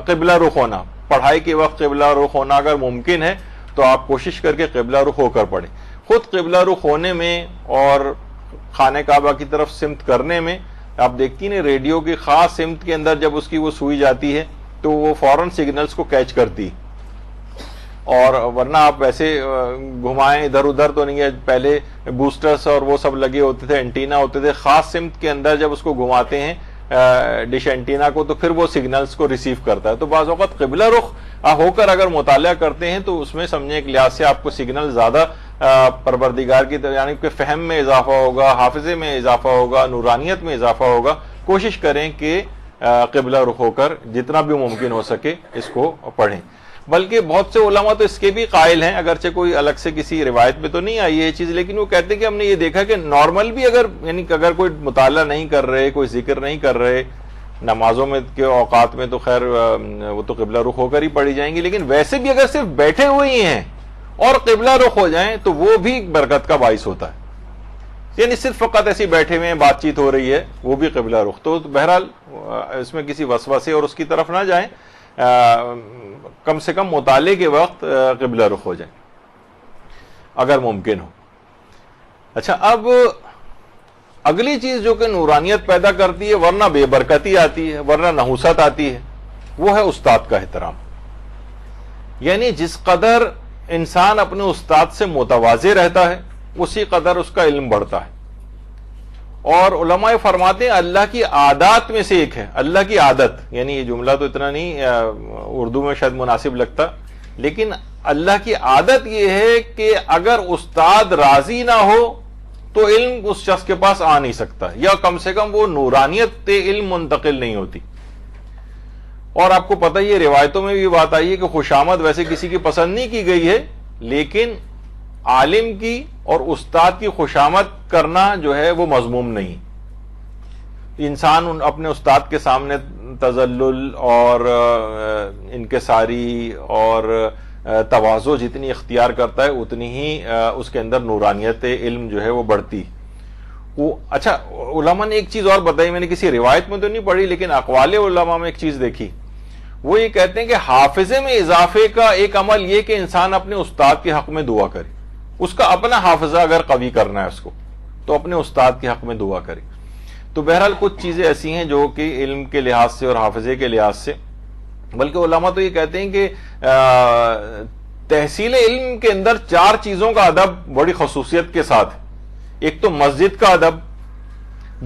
قبلہ رخ ہونا، پڑھائی کے وقت قبلہ رخ ہونا اگر ممکن ہے تو آپ کوشش کر کے قبلہ رخ ہو کر پڑھیں. خود قبلہ رخ ہونے میں اور خانہ کعبہ کی طرف سمت کرنے میں، آپ دیکھتی ہیں ریڈیو کی خاص سمت کے اندر جب اس کی وہ سوئی جاتی ہے تو وہ فوراً سگنلز کو کیچ کرتی، اور ورنہ آپ ویسے گھمائیں ادھر ادھر تو نہیں ہے. پہلے بوسٹرز اور وہ سب لگے ہوتے تھے، اینٹینا ہوتے تھے، خاص سمت کے اندر جب اس کو گھماتے ہیں ڈش اینٹینا کو تو پھر وہ سگنلز کو ریسیو کرتا ہے. تو بعض اوقات قبلہ رخ ہو کر اگر مطالعہ کرتے ہیں تو اس میں سمجھیں ایک لحاظ سے آپ کو سگنل زیادہ پروردگار کی طرف، یعنی کہ فہم میں اضافہ ہوگا، حافظے میں اضافہ ہوگا، نورانیت میں اضافہ ہوگا. کوشش کریں کہ قبلہ رخ ہو کر جتنا بھی ممکن ہو سکے اس کو پڑھیں. بلکہ بہت سے علماء تو اس کے بھی قائل ہیں، اگرچہ کوئی الگ سے کسی روایت میں تو نہیں آئی یہ چیز، لیکن وہ کہتے ہیں کہ ہم نے یہ دیکھا کہ نارمل بھی اگر کوئی مطالعہ نہیں کر رہے، کوئی ذکر نہیں کر رہے نمازوں میں کے اوقات میں، تو خیر وہ تو قبلہ رخ ہو کر ہی پڑھی جائیں گی. لیکن ویسے بھی اگر صرف بیٹھے ہوئے ہی ہیں اور قبلہ رخ ہو جائیں تو وہ بھی برکت کا باعث ہوتا ہے. یعنی صرف فقط ایسی بیٹھے ہوئے ہیں، بات چیت ہو رہی ہے، وہ بھی قبلہ رخ. تو بہرحال اس میں کسی وسوسے اور اس کی طرف نہ جائیں، کم سے کم مطالعے کے وقت قبلہ رخ ہو جائیں اگر ممکن ہو. اچھا، اب اگلی چیز جو کہ نورانیت پیدا کرتی ہے، ورنہ بے برکتی آتی ہے، ورنہ نحوست آتی ہے، وہ ہے استاد کا احترام. یعنی جس قدر انسان اپنے استاد سے متواضع رہتا ہے اسی قدر اس کا علم بڑھتا ہے. اور علماء فرماتے ہیں اللہ کی عادات میں سے ایک ہے، اللہ کی عادت، یعنی یہ جملہ تو اتنا نہیں اردو میں شاید مناسب لگتا، لیکن اللہ کی عادت یہ ہے کہ اگر استاد راضی نہ ہو تو علم اس شخص کے پاس آ نہیں سکتا، یا کم سے کم وہ نورانیت علم منتقل نہیں ہوتی۔ اور آپ کو پتہ یہ روایتوں میں بھی بات آئی ہے کہ خوشامد ویسے کسی کی پسند نہیں کی گئی ہے، لیکن عالم کی اور استاد کی خوشامد کرنا جو ہے وہ مذموم نہیں۔ انسان اپنے استاد کے سامنے تذلل اور انکساری اور تواضع جتنی اختیار کرتا ہے اتنی ہی اس کے اندر نورانیت علم جو ہے وہ بڑھتی۔ اچھا، علماء نے ایک چیز اور بتائی، میں نے کسی روایت میں تو نہیں پڑھی لیکن اقوال علماء میں ایک چیز دیکھی، وہ یہ کہتے ہیں کہ حافظے میں اضافے کا ایک عمل یہ کہ انسان اپنے استاد کے حق میں دعا کرے، اس کا اپنا حافظہ اگر قوی کرنا ہے اس کو تو اپنے استاد کے حق میں دعا کرے۔ تو بہرحال کچھ چیزیں ایسی ہیں جو کہ علم کے لحاظ سے اور حافظے کے لحاظ سے، بلکہ علماء تو یہ کہتے ہیں کہ تحصیل علم کے اندر 4 چیزوں کا ادب بڑی خصوصیت کے ساتھ، ایک تو مسجد کا ادب،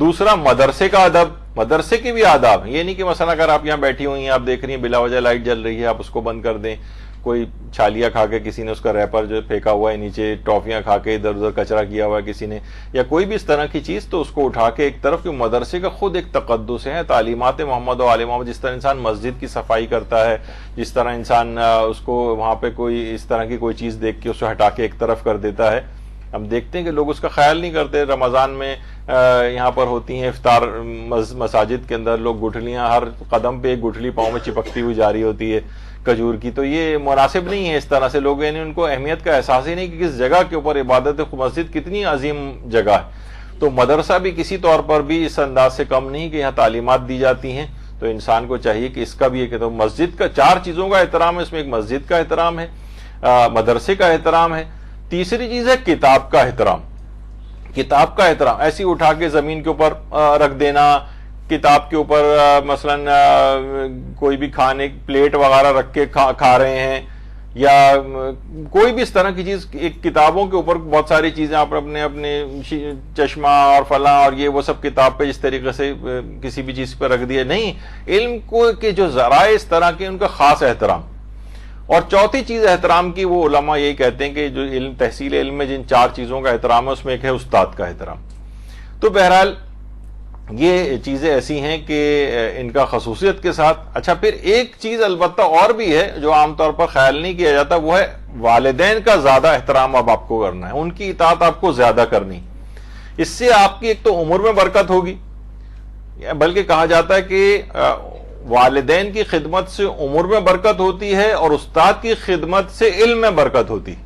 دوسرا مدرسے کا ادب، مدرسے کے بھی آداب، یہ نہیں کہ مثلا اگر آپ یہاں بیٹھی ہوئی ہیں، آپ دیکھ رہی ہیں بلا وجہ لائٹ جل رہی ہے، آپ اس کو بند کر دیں، کوئی چھالیاں کھا کے کسی نے اس کا ریپر جو پھینکا ہوا ہے نیچے، ٹافیاں کھا کے ادھر ادھر کچرا کیا ہوا ہے کسی نے، یا کوئی بھی اس طرح کی چیز، تو اس کو اٹھا کے ایک طرف، کہ مدرسے کا خود ایک تقدس ہے، تعلیمات محمد و آل محمد، جس طرح انسان مسجد کی صفائی کرتا ہے، جس طرح انسان اس کو وہاں پہ کوئی اس طرح کی کوئی چیز دیکھ کے اس کو ہٹا کے ایک طرف کر دیتا ہے، ہم دیکھتے ہیں کہ لوگ اس کا خیال نہیں کرتے۔ رمضان میں یہاں پر ہوتی ہیں افطار مساجد کے اندر، لوگ گٹھلیاں ہر قدم پہ ایک گٹھلی پاؤں میں چپکتی ہوئی جا رہی ہوتی ہے کھجور کی، تو یہ مناسب نہیں ہے اس طرح سے، لوگ یعنی ان کو اہمیت کا احساس ہی نہیں کہ کس جگہ کے اوپر عبادت مسجد کتنی عظیم جگہ ہے۔ تو مدرسہ بھی کسی طور پر بھی اس انداز سے کم نہیں کہ یہاں تعلیمات دی جاتی ہیں، تو انسان کو چاہیے کہ اس کا بھی ایک، تو مسجد کا 4 چیزوں کا احترام ہے، اس میں ایک مسجد کا احترام ہے، مدرسے کا احترام ہے، تیسری چیز ہے کتاب کا احترام۔ کتاب کا احترام ایسی اٹھا کے زمین کے اوپر رکھ دینا، کتاب کے اوپر مثلا کوئی بھی کھانے پلیٹ وغیرہ رکھ کے کھا رہے ہیں، یا کوئی بھی اس طرح کی چیز، ایک کتابوں کے اوپر بہت ساری چیزیں آپ اپنے چشمہ اور فلاں اور یہ وہ سب کتاب پہ اس طریقے سے کسی بھی چیز پہ رکھ دیا، نہیں، علم کو کے جو ذرائع اس طرح کے ان کا خاص احترام۔ اور چوتھی چیز احترام کی، وہ علماء یہی کہتے ہیں کہ جو علم تحصیل علم میں جن 4 چیزوں کا احترام ہے اس میں ایک ہے استاد کا احترام۔ تو بہرحال یہ چیزیں ایسی ہیں کہ ان کا خصوصیت کے ساتھ۔ اچھا، پھر ایک چیز البتہ اور بھی ہے جو عام طور پر خیال نہیں کیا جاتا، وہ ہے والدین کا زیادہ احترام اب آپ کو کرنا ہے، ان کی اطاعت آپ کو زیادہ کرنی۔ اس سے آپ کی ایک تو عمر میں برکت ہوگی، بلکہ کہا جاتا ہے کہ والدین کی خدمت سے عمر میں برکت ہوتی ہے اور استاد کی خدمت سے علم میں برکت ہوتی ہے۔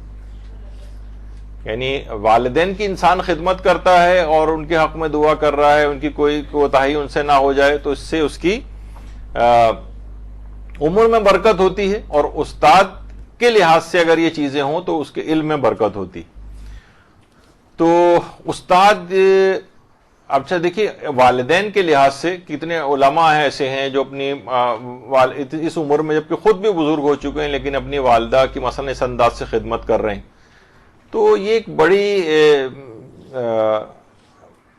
یعنی والدین کی انسان خدمت کرتا ہے اور ان کے حق میں دعا کر رہا ہے، ان کی کوئی کوتاہی ان سے نہ ہو جائے، تو اس سے اس کی عمر میں برکت ہوتی ہے، اور استاد کے لحاظ سے اگر یہ چیزیں ہوں تو اس کے علم میں برکت ہوتی۔ تو استاد، اچھا دیکھیے والدین کے لحاظ سے کتنے علماء ہیں ایسے ہیں جو اپنی اس عمر میں جبکہ خود بھی بزرگ ہو چکے ہیں لیکن اپنی والدہ کی مثلا اس انداز سے خدمت کر رہے ہیں، تو یہ ایک بڑی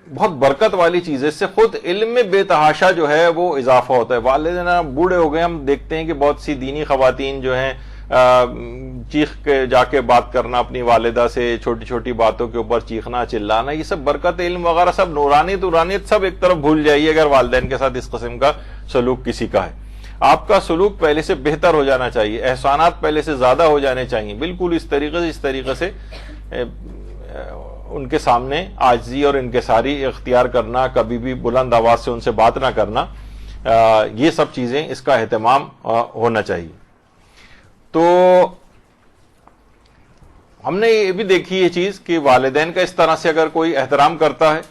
بہت برکت والی چیز ہے، اس سے خود علم میں بے تحاشا جو ہے وہ اضافہ ہوتا ہے۔ والدین بوڑھے ہو گئے، ہم دیکھتے ہیں کہ بہت سی دینی خواتین جو ہیں چیخ کے جا کے بات کرنا اپنی والدہ سے، چھوٹی چھوٹی باتوں کے اوپر چیخنا چلانا، یہ سب برکت علم وغیرہ سب نورانیت سب ایک طرف بھول جائیے اگر والدین کے ساتھ اس قسم کا سلوک کسی کا ہے۔ آپ کا سلوک پہلے سے بہتر ہو جانا چاہیے، احسانات پہلے سے زیادہ ہو جانے چاہیے، بالکل اس طریقے سے ان کے سامنے عاجزی اور انکساری اختیار کرنا، کبھی بھی بلند آواز سے ان سے بات نہ کرنا، یہ سب چیزیں اس کا اہتمام ہونا چاہیے۔ تو ہم نے یہ بھی دیکھی یہ چیز کہ والدین کا اس طرح سے اگر کوئی احترام کرتا ہے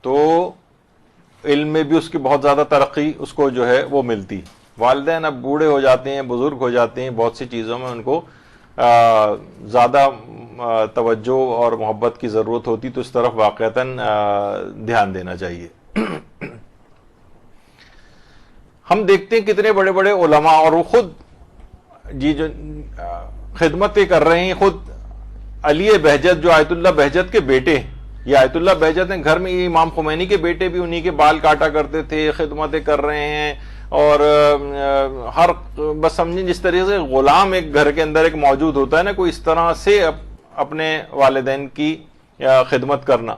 تو علم میں بھی اس کی بہت زیادہ ترقی اس کو جو ہے وہ ملتی۔ والدین اب بوڑھے ہو جاتے ہیں، بزرگ ہو جاتے ہیں، بہت سی چیزوں میں ان کو زیادہ توجہ اور محبت کی ضرورت ہوتی، تو اس طرف واقعتاً دھیان دینا چاہیے۔ ہم دیکھتے ہیں کتنے بڑے بڑے علماء، اور وہ خود جو خدمتیں کر رہے ہیں، خود علی بہجت جو آیت اللہ بہجت کے بیٹے، یہ آیت اللہ بہجت ہیں، گھر میں یہ امام خمینی کے بیٹے بھی انہی کے بال کاٹا کرتے تھے، خدمتیں کر رہے ہیں، اور ہر بس سمجھیں جس طریقے سے غلام ایک گھر کے اندر ایک موجود ہوتا ہے نا، کوئی اس طرح سے اپنے والدین کی خدمت کرنا.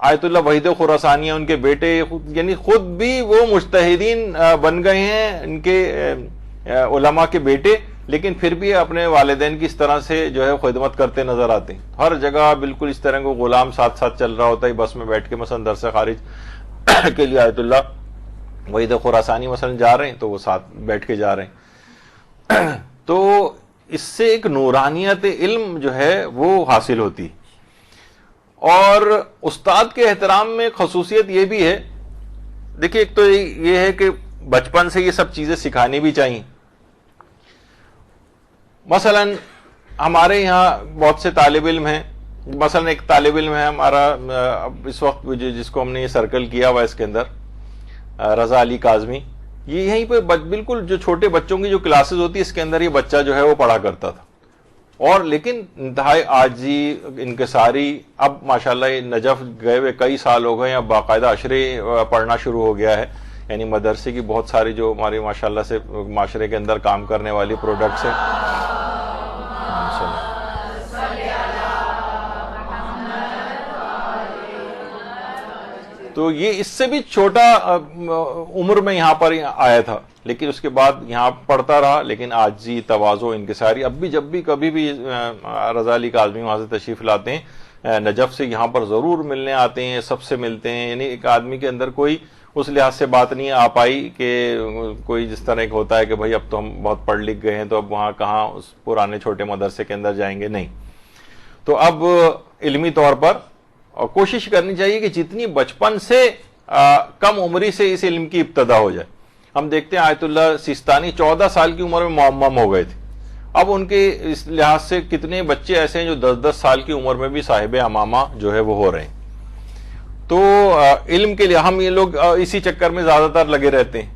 آیت اللہ وحید خراسانی ان کے بیٹے یعنی خود بھی وہ مجتہدین بن گئے ہیں، ان کے علماء کے بیٹے، لیکن پھر بھی اپنے والدین کی اس طرح سے جو ہے خدمت کرتے نظر آتے ہیں. ہر جگہ بالکل اس طرح کو غلام ساتھ ساتھ چل رہا ہوتا ہے. بس میں بیٹھ کے مثلا درس خارج کے لیے آیت اللہ وحید خراسانی مثلا جا رہے ہیں تو وہ ساتھ بیٹھ کے جا رہے ہیں. تو اس سے ایک نورانیت علم جو ہے وہ حاصل ہوتی. اور استاد کے احترام میں خصوصیت یہ بھی ہے، دیکھیے ایک تو یہ ہے کہ بچپن سے یہ سب چیزیں سکھانی بھی چاہیے. مثلا ہمارے یہاں بہت سے طالب علم ہیں، مثلا ایک طالب علم ہے ہمارا اس وقت جس کو ہم نے یہ سرکل کیا ہوا اس کے اندر، رضا علی کاظمی. یہ یہیں پہ بالکل جو چھوٹے بچوں کی جو کلاسز ہوتی ہے اس کے اندر یہ بچہ جو ہے وہ پڑھا کرتا تھا. اور لیکن انتہائی عاجزی انکساری، اب ماشاءاللہ یہ نجف گئے ہوئے کئی سال ہو گئے ہیں، اب باقاعدہ عشرے پڑھنا شروع ہو گیا ہے. یعنی مدرسے کی بہت ساری جو ہماری ماشاءاللہ سے معاشرے کے اندر کام کرنے والی پروڈکٹس ہیں. تو یہ اس سے بھی چھوٹا عمر میں یہاں پر آیا تھا، لیکن اس کے بعد یہاں پڑھتا رہا، لیکن عاجزی، تواضع، انکساری. اب بھی جب بھی کبھی بھی رضا علی کاظمی وہاں سے تشریف لاتے ہیں نجف سے، یہاں پر ضرور ملنے آتے ہیں، سب سے ملتے ہیں. یعنی ایک آدمی کے اندر کوئی اس لحاظ سے بات نہیں آ پائی کہ کوئی جس طرح ایک ہوتا ہے کہ بھائی اب تو ہم بہت پڑھ لکھ گئے ہیں تو اب وہاں کہاں اس پرانے چھوٹے مدرسے کے اندر جائیں گے، نہیں. تو اب علمی طور پر اور کوشش کرنی چاہیے کہ جتنی بچپن سے کم عمری سے اس علم کی ابتدا ہو جائے. ہم دیکھتے ہیں آیت اللہ سیستانی 14 سال کی عمر میں معمم ہو گئے تھے. اب ان کے اس لحاظ سے کتنے بچے ایسے ہیں جو 10-10 سال کی عمر میں بھی صاحب امامہ جو ہے وہ ہو رہے ہیں. تو علم کے لیے ہم یہ لوگ اسی چکر میں زیادہ تر لگے رہتے ہیں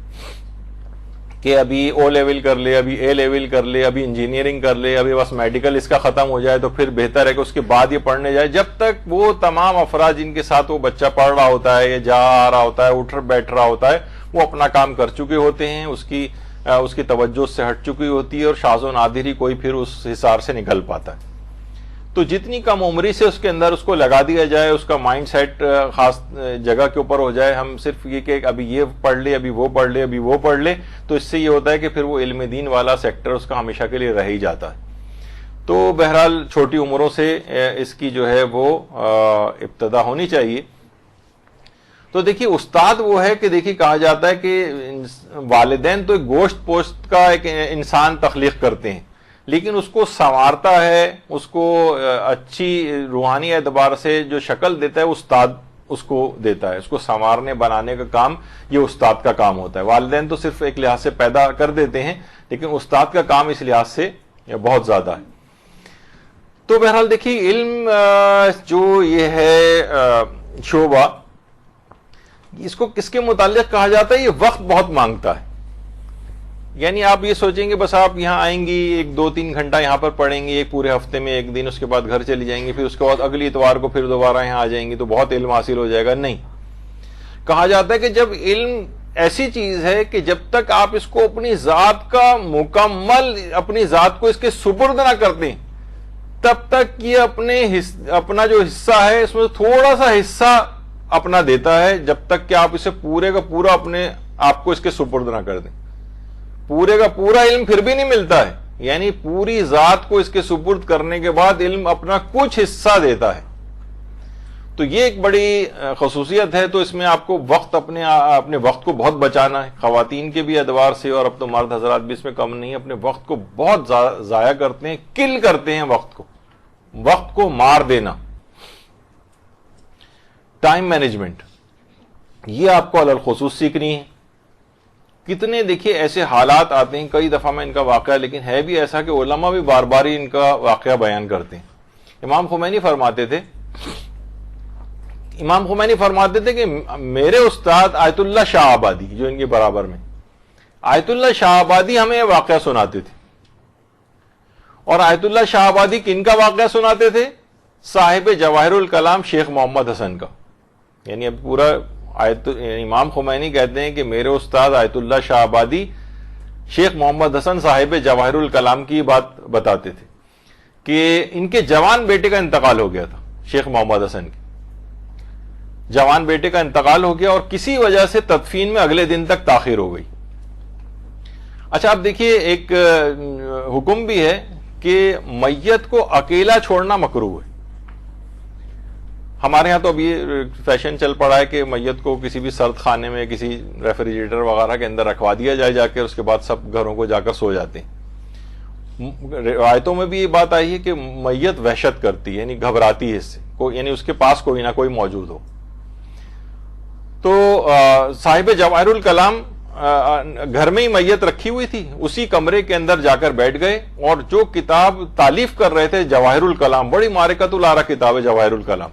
کہ ابھی او لیول کر لے، ابھی اے لیول کر لے، ابھی انجینئرنگ کر لے، ابھی بس میڈیکل اس کا ختم ہو جائے تو پھر بہتر ہے کہ اس کے بعد یہ پڑھنے جائے. جب تک وہ تمام افراد جن کے ساتھ وہ بچہ پڑھ رہا ہوتا ہے یا جا آ رہا ہوتا ہے، اٹھ بیٹھ رہا ہوتا ہے، وہ اپنا کام کر چکے ہوتے ہیں، اس کی توجہ سے ہٹ چکی ہوتی ہے، اور شاذ و نادر ہی کوئی پھر اس حصار سے نکل پاتا ہے. تو جتنی کم عمری سے اس کے اندر اس کو لگا دیا جائے، اس کا مائنڈ سیٹ خاص جگہ کے اوپر ہو جائے، ہم صرف یہ کہ ابھی یہ پڑھ لے، ابھی وہ پڑھ لے، ابھی وہ پڑھ لے، تو اس سے یہ ہوتا ہے کہ پھر وہ علم دین والا سیکٹر اس کا ہمیشہ کے لیے رہ ہی جاتا ہے. تو بہرحال چھوٹی عمروں سے اس کی جو ہے وہ ابتدا ہونی چاہیے. تو دیکھیے استاد وہ ہے کہ دیکھیے کہا جاتا ہے کہ والدین تو ایک گوشت پوشت کا ایک انسان تخلیق کرتے ہیں، لیکن اس کو سنوارتا ہے، اس کو اچھی روحانی اعتبار سے جو شکل دیتا ہے استاد اس کو دیتا ہے. اس کو سنوارنے بنانے کا کام یہ استاد کا کام ہوتا ہے. والدین تو صرف ایک لحاظ سے پیدا کر دیتے ہیں، لیکن استاد کا کام اس لحاظ سے بہت زیادہ ہے. تو بہرحال دیکھیے علم جو یہ ہے شعبہ، اس کو کس کے متعلق کہا جاتا ہے؟ یہ وقت بہت مانگتا ہے. یعنی آپ یہ سوچیں گے بس آپ یہاں آئیں گی 1-2-3 گھنٹہ یہاں پر پڑھیں گی ایک پورے ہفتے میں ایک دن، اس کے بعد گھر چلی جائیں گی، پھر اس کے بعد اگلی اتوار کو پھر دوبارہ یہاں آ جائیں گی تو بہت علم حاصل ہو جائے گا. نہیں، کہا جاتا ہے کہ جب علم ایسی چیز ہے کہ جب تک آپ اس کو اپنی ذات کا مکمل، اپنی ذات کو اس کے سپرد نہ کر دیں، تب تک یہ اپنا جو حصہ ہے اس میں تھوڑا سا حصہ اپنا دیتا ہے، جب تک کہ آپ اسے پورے کا پورا اپنے آپ کو اس کے سپرد نہ کر دیں. پورے کا پورا علم پھر بھی نہیں ملتا ہے، یعنی پوری ذات کو اس کے سپرد کرنے کے بعد علم اپنا کچھ حصہ دیتا ہے. تو یہ ایک بڑی خصوصیت ہے. تو اس میں آپ کو وقت اپنے وقت کو بہت بچانا ہے. خواتین کے بھی ادوار سے، اور اب تو مرد حضرات بھی اس میں کم نہیں، اپنے وقت کو بہت ضائع کرتے ہیں، کل کرتے ہیں وقت کو مار دینا. ٹائم مینجمنٹ یہ آپ کو علی الخصوص سیکھنی ہے. کتنے دیکھیے ایسے حالات آتے ہیں، کئی دفعہ میں ان کا واقعہ، لیکن ہے بھی ایسا کہ علماء بھی بار بار ہی ان کا واقعہ بیان کرتے ہیں. امام خمینی فرماتے تھے کہ میرے استاد آیت اللہ شاہ آبادی جو ان کے برابر میں، آیت اللہ شاہ آبادی ہمیں واقعہ سناتے تھے. اور آیت اللہ شاہ آبادی کن کا واقعہ سناتے تھے؟ صاحب جواہر الکلام شیخ محمد حسن کا. یعنی اب پورا امام خمینی کہتے ہیں کہ میرے استاد آیت اللہ شاہ آبادی شیخ محمد حسن صاحب جواہر الکلام کی بات بتاتے تھے کہ ان کے جوان بیٹے کا انتقال ہو گیا تھا، شیخ محمد حسن کی جوان بیٹے کا انتقال ہو گیا اور کسی وجہ سے تدفین میں اگلے دن تک تاخیر ہو گئی۔ اچھا آپ دیکھیے، ایک حکم بھی ہے کہ میت کو اکیلا چھوڑنا مکروہ ہے۔ ہمارے ہاں تو اب یہ فیشن چل پڑا ہے کہ میت کو کسی بھی سرد خانے میں، کسی ریفریجریٹر وغیرہ کے اندر رکھوا دیا جائے جا کے، اس کے بعد سب گھروں کو جا کر سو جاتے ہیں۔ روایتوں میں بھی یہ بات آئی ہے کہ میت وحشت کرتی ہے، یعنی گھبراتی ہے اس سے، یعنی اس کے پاس کوئی نہ کوئی موجود ہو۔ تو صاحب جواہر الکلام گھر میں ہی میت رکھی ہوئی تھی، اسی کمرے کے اندر جا کر بیٹھ گئے اور جو کتاب تالیف کر رہے تھے جواہر الکلام، بڑی معرکۃ الآراء کتاب ہے جواہر الکلام،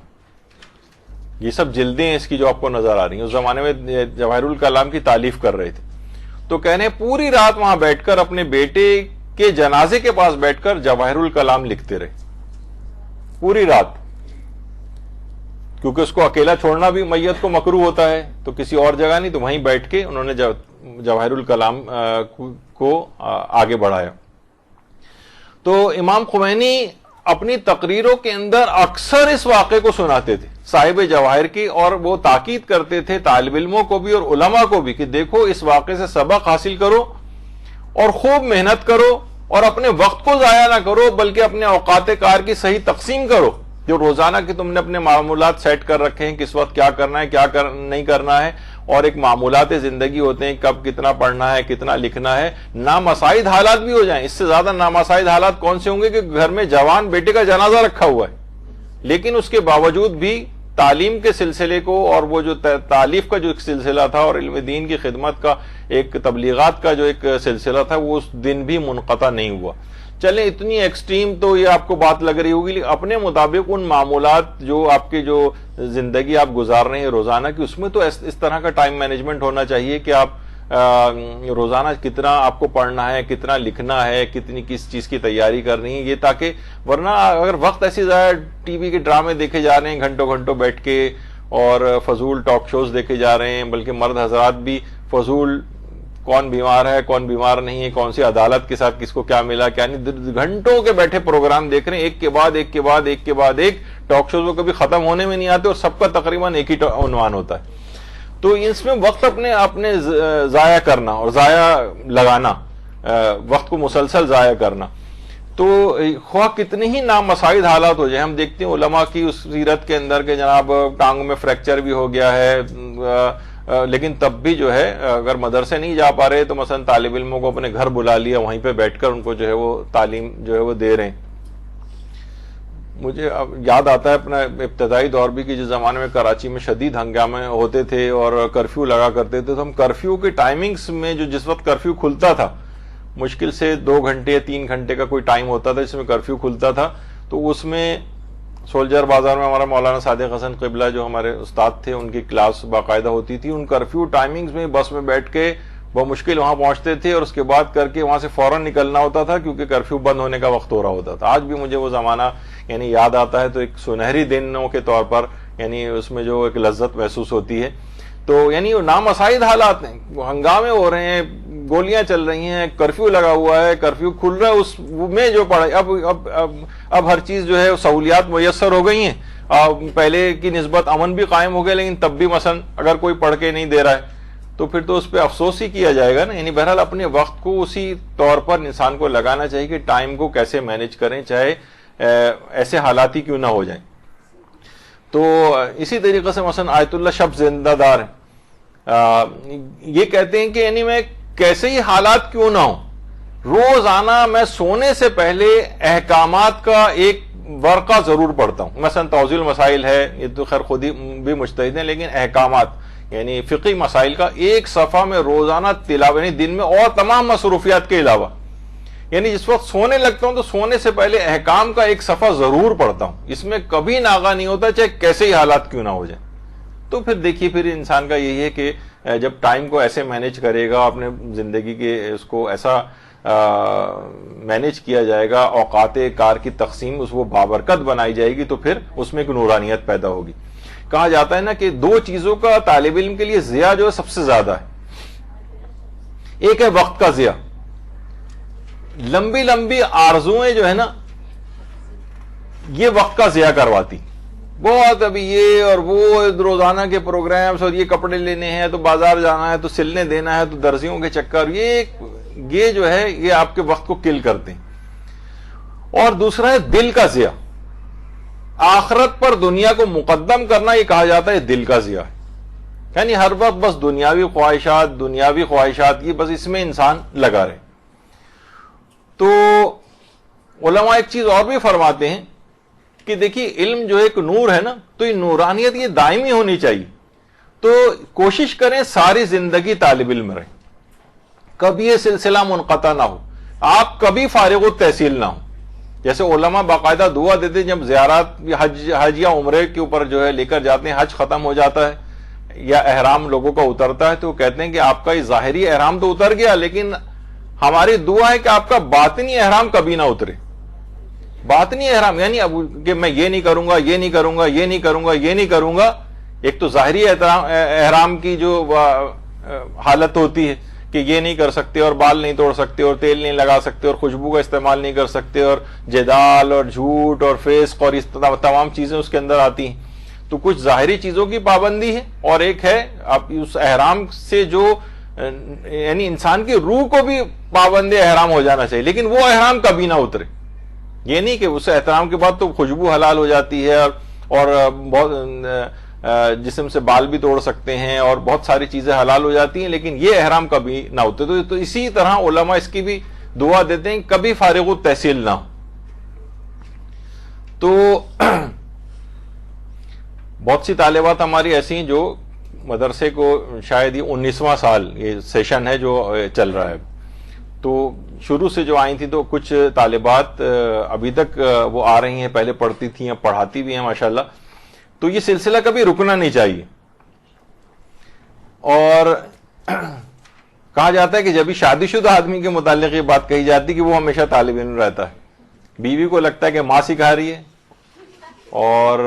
یہ سب جلدیں ہیں اس کی جو آپ کو نظر آ رہی ہیں، اس زمانے میں جواہر الکلام کی تالیف کر رہے تھے، تو کہنے ہیں پوری رات وہاں بیٹھ کر اپنے بیٹے کے جنازے کے پاس بیٹھ کر جواہر الکلام لکھتے رہے پوری رات، کیونکہ اس کو اکیلا چھوڑنا بھی میت کو مکروہ ہوتا ہے، تو کسی اور جگہ نہیں، تو وہیں بیٹھ کے انہوں نے جواہر الکلام کو آگے بڑھایا۔ تو امام خمینی اپنی تقریروں کے اندر اکثر اس واقعے کو سناتے تھے صاحب جواہر کی، اور وہ تاکید کرتے تھے طالب علموں کو بھی اور علماء کو بھی کہ دیکھو اس واقعے سے سبق حاصل کرو اور خوب محنت کرو اور اپنے وقت کو ضائع نہ کرو، بلکہ اپنے اوقات کار کی صحیح تقسیم کرو، جو روزانہ کی تم نے اپنے معمولات سیٹ کر رکھے ہیں، کس وقت کیا کرنا ہے کیا نہیں کرنا ہے، اور ایک معمولات زندگی ہوتے ہیں، کب کتنا پڑھنا ہے کتنا لکھنا ہے، نامساعد حالات بھی ہو جائیں، اس سے زیادہ نامساعد حالات کون سے ہوں گے کہ گھر میں جوان بیٹے کا جنازہ رکھا ہوا ہے، لیکن اس کے باوجود بھی تعلیم کے سلسلے کو اور وہ جو تالیف کا جو ایک سلسلہ تھا اور علم دین کی خدمت کا ایک تبلیغات کا جو ایک سلسلہ تھا وہ اس دن بھی منقطع نہیں ہوا۔ چلیں اتنی ایکسٹریم تو یہ آپ کو بات لگ رہی ہوگی، لیکن اپنے مطابق ان معمولات جو آپ کی جو زندگی آپ گزار رہے ہیں روزانہ کی، اس میں تو اس طرح کا ٹائم مینجمنٹ ہونا چاہیے کہ آپ روزانہ کتنا آپ کو پڑھنا ہے، کتنا لکھنا ہے، کتنی کس چیز کی تیاری کرنی ہے، یہ تاکہ ورنہ اگر وقت ایسی ضائع ٹی وی کے ڈرامے دیکھے جا رہے ہیں گھنٹوں گھنٹوں بیٹھ کے اور فضول ٹاک شوز دیکھے جا رہے ہیں، بلکہ مرد حضرات بھی فضول کون بیمار ہے کون بیمار نہیں ہے، کون سی عدالت کے ساتھ کس کو کیا ملا کیا نہیں، گھنٹوں کے بیٹھے پروگرام دیکھ رہے ہیں، ایک کے بعد ایک کے بعد ایک کے بعد ایک، ٹاک شوز وہ کبھی ختم ہونے میں نہیں آتے اور سب کا تقریباً ایک ہی عنوان ہوتا ہے۔ تو اس میں وقت اپنے ضائع کرنا اور ضائع لگانا، وقت کو مسلسل ضائع کرنا، تو خواہ کتنے ہی نامساعد حالات ہو جائیں، ہم دیکھتے ہیں علماء کی اس سیرت کے اندر کہ جناب ٹانگوں میں فریکچر بھی ہو گیا ہے، لیکن تب بھی جو ہے اگر مدرسے نہیں جا پا رہے تو مثلا طالب علموں کو اپنے گھر بلا لیا، وہیں پہ بیٹھ کر ان کو جو ہے وہ تعلیم جو ہے وہ دے رہے ہیں۔ مجھے یاد آتا ہے اپنا ابتدائی دور بھی کہ جس زمانے میں کراچی میں شدید ہنگامے ہوتے تھے اور کرفیو لگا کرتے تھے، تو ہم کرفیو کے ٹائمنگز میں جس وقت کرفیو کھلتا تھا، مشکل سے 2 گھنٹے یا 3 گھنٹے کا کوئی ٹائم ہوتا تھا جس میں کرفیو کھلتا تھا، تو اس میں سولجر بازار میں ہمارا مولانا صادق حسن قبلہ جو ہمارے استاد تھے، ان کی کلاس باقاعدہ ہوتی تھی، ان کرفیو ٹائمنگز میں بس میں بیٹھ کے بہت مشکل وہاں پہنچتے تھے اور اس کے بعد کر کے وہاں سے فوراً نکلنا ہوتا تھا کیونکہ کرفیو بند ہونے کا وقت ہو رہا ہوتا تھا۔ آج بھی مجھے وہ زمانہ یعنی یاد آتا ہے، تو ایک سنہری دنوں کے طور پر یعنی اس میں جو ایک لذت محسوس ہوتی ہے۔ تو یعنی وہ نامساعد حالات ہیں، ہنگامے ہو رہے ہیں، گولیاں چل رہی ہیں، کرفیو لگا ہوا ہے، کرفیو کھل رہا ہے، اس میں جو پڑھائی اب ہر چیز جو ہے سہولیات میسر ہو گئی ہیں، پہلے کی نسبت امن بھی قائم ہو گیا، لیکن تب بھی مثلا اگر کوئی پڑھ کے نہیں دے رہا ہے تو پھر تو اس پہ افسوس ہی کیا جائے گا نا۔ یعنی بہرحال اپنے وقت کو اسی طور پر انسان کو لگانا چاہیے کہ ٹائم کو کیسے مینج کریں، چاہے ایسے حالات ہی کیوں نہ ہو جائیں۔ تو اسی طریقے سے مثلا آیت اللہ شب زندہ دار ہیں، یہ کہتے ہیں کہ یعنی میں کیسے ہی حالات کیوں نہ ہوں، روزانہ میں سونے سے پہلے احکامات کا ایک ورقہ ضرور پڑھتا ہوں۔ مثلا توضیح المسائل ہے، یہ تو خیر خود ہی بھی مجتہد ہیں، لیکن احکامات یعنی فقہی مسائل کا ایک صفحہ میں روزانہ تلاوت، یعنی دن میں اور تمام مصروفیات کے علاوہ، یعنی جس وقت سونے لگتا ہوں تو سونے سے پہلے احکام کا ایک صفحہ ضرور پڑھتا ہوں، اس میں کبھی ناغہ نہیں ہوتا چاہے کیسے ہی حالات کیوں نہ ہو جائیں۔ تو پھر دیکھیے پھر انسان کا یہی ہے کہ جب ٹائم کو ایسے مینیج کرے گا، اپنے زندگی کے اس کو ایسا مینیج کیا جائے گا، اوقات کار کی تقسیم اس وہ بابرکت بنائی جائے گی، تو پھر اس میں ایک نورانیت پیدا ہوگی۔ کہا جاتا ہے نا کہ دو چیزوں کا طالب علم کے لیے ضیاع جو ہے سب سے زیادہ ہے. ایک ہے وقت کا ضیاع. لمبی لمبی آرزوئیں جو ہے نا یہ وقت کا ضیاع کرواتی. بہت ابھی یہ اور وہ روزانہ کے پروگرامز اور یہ کپڑے لینے ہیں تو بازار جانا ہے تو سلنے دینا ہے تو درزیوں کے چکر, یہ جو ہے یہ آپ کے وقت کو کل کرتے ہیں. اور دوسرا ہے دل کا ضیاع. آخرت پر دنیا کو مقدم کرنا یہ کہا جاتا ہے دل کا ضیاع ہے. یعنی ہر وقت بس دنیاوی خواہشات یہ بس اس میں انسان لگا رہے. تو علماء ایک چیز اور بھی فرماتے ہیں کہ دیکھیے علم جو ایک نور ہے نا, تو یہ نورانیت یہ دائمی ہونی چاہیے. تو کوشش کریں ساری زندگی طالب علم رہیں, کبھی یہ سلسلہ منقطع نہ ہو, آپ کبھی فارغ التحصیل نہ ہو. جیسے علماء باقاعدہ دعا دیتے ہیں جب زیارات حج یا عمرے کے اوپر جو ہے لے کر جاتے ہیں, حج ختم ہو جاتا ہے یا احرام لوگوں کا اترتا ہے, تو وہ کہتے ہیں کہ آپ کا یہ ظاہری احرام تو اتر گیا, لیکن ہماری دعا ہے کہ آپ کا باطنی احرام کبھی نہ اترے. باطنی احرام یعنی اب کہ میں یہ نہیں کروں گا, یہ نہیں کروں گا, یہ نہیں کروں گا, یہ نہیں کروں گا. ایک تو ظاہری احرام کی جو حالت ہوتی ہے کہ یہ نہیں کر سکتے اور بال نہیں توڑ سکتے اور تیل نہیں لگا سکتے اور خوشبو کا استعمال نہیں کر سکتے اور جدال اور جھوٹ اور فیسق اور اس تمام چیزیں اس کے اندر آتی ہیں. تو کچھ ظاہری چیزوں کی پابندی ہے, اور ایک ہے اب اس احرام سے جو یعنی انسان کی روح کو بھی پابند احرام ہو جانا چاہیے, لیکن وہ احرام کبھی نہ اترے. یہ نہیں کہ اس احترام کے بعد تو خوشبو حلال ہو جاتی ہے اور بہت جسم سے بال بھی توڑ سکتے ہیں اور بہت ساری چیزیں حلال ہو جاتی ہیں, لیکن یہ احرام کبھی نہ ہوتے. تو اسی طرح علماء اس کی بھی دعا دیتے ہیں کبھی فارغ التحصیل نہ ہو. تو بہت سی طالبات ہماری ایسی ہیں جو مدرسے کو شاید یہ 19واں سال یہ سیشن ہے جو چل رہا ہے, تو شروع سے جو آئی تھی تو کچھ طالبات ابھی تک وہ آ رہی ہیں, پہلے پڑھتی تھیں اب پڑھاتی بھی ہیں ماشاءاللہ. تو یہ سلسلہ کبھی رکنا نہیں چاہیے. اور کہا جاتا ہے کہ جب بھی شادی شدہ آدمی کے متعلق یہ بات کہی جاتی کہ وہ ہمیشہ طالب علم رہتا ہے. بیوی کو لگتا ہے کہ ماں سکھا رہی ہے اور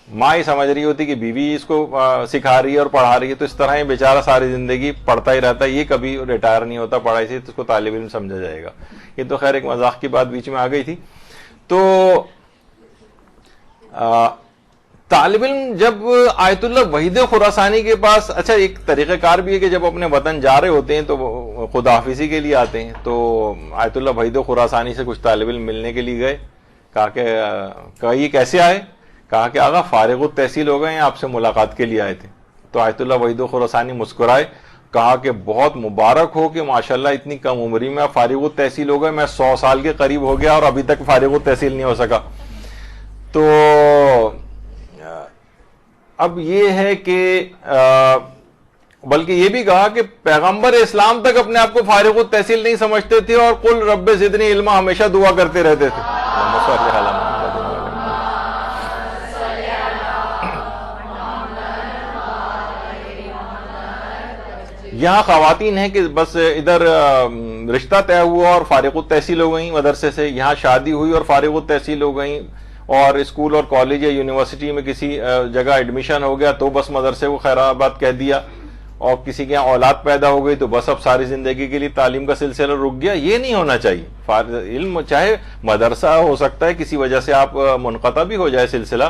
ماں ہی سمجھ رہی ہوتی کہ بیوی اس کو سکھا رہی ہے اور پڑھا رہی ہے, تو اس طرح ہی بیچارہ ساری زندگی پڑھتا ہی رہتا ہے, یہ کبھی ریٹائر نہیں ہوتا پڑھائی سے, تو اس کو طالب علم سمجھا جائے گا. یہ تو خیر ایک مذاق کی بات بیچ میں آ گئی تھی. تو طالب علم جب آیت اللہ وحید خراسانی کے پاس, اچھا ایک طریقہ کار بھی ہے کہ جب اپنے وطن جا رہے ہوتے ہیں تو خدا حافظی کے لیے آتے ہیں, تو آیت اللہ وحید خراسانی سے کچھ طالب علم ملنے کے لیے گئے. کہا یہ کیسے آئے؟ کہا کہ آقا فارغ التحصیل ہو گئے ہیں, آپ سے ملاقات کے لیے آئے تھے. تو آیت اللہ وحید خراسانی مسکرائے, کہا کہ بہت مبارک ہو کہ ماشاءاللہ اتنی کم عمری میں آپ فارغ التحصیل ہو گئے, میں 100 سال کے قریب ہو گیا اور ابھی تک فارغ التحصیل نہیں ہو سکا. تو اب یہ ہے کہ بلکہ یہ بھی کہا کہ پیغمبر اسلام تک اپنے آپ کو فارغ التحصیل نہیں سمجھتے تھے اور قل رب زدنی علما ہمیشہ دعا کرتے رہتے تھے. یہاں خواتین ہیں کہ بس ادھر رشتہ طے ہوا اور فارغ التحصیل ہو گئیں مدرسے سے, یہاں شادی ہوئی اور فارغ التحصیل ہو گئیں, اور اسکول اور کالج یا یونیورسٹی میں کسی جگہ ایڈمیشن ہو گیا تو بس مدرسے کو خیر آباد کہہ دیا, اور کسی کے یہاں اولاد پیدا ہو گئی تو بس اب ساری زندگی کے لیے تعلیم کا سلسلہ رک گیا. یہ نہیں ہونا چاہیے. علم چاہے مدرسہ ہو سکتا ہے کسی وجہ سے آپ منقطع بھی ہو جائے سلسلہ,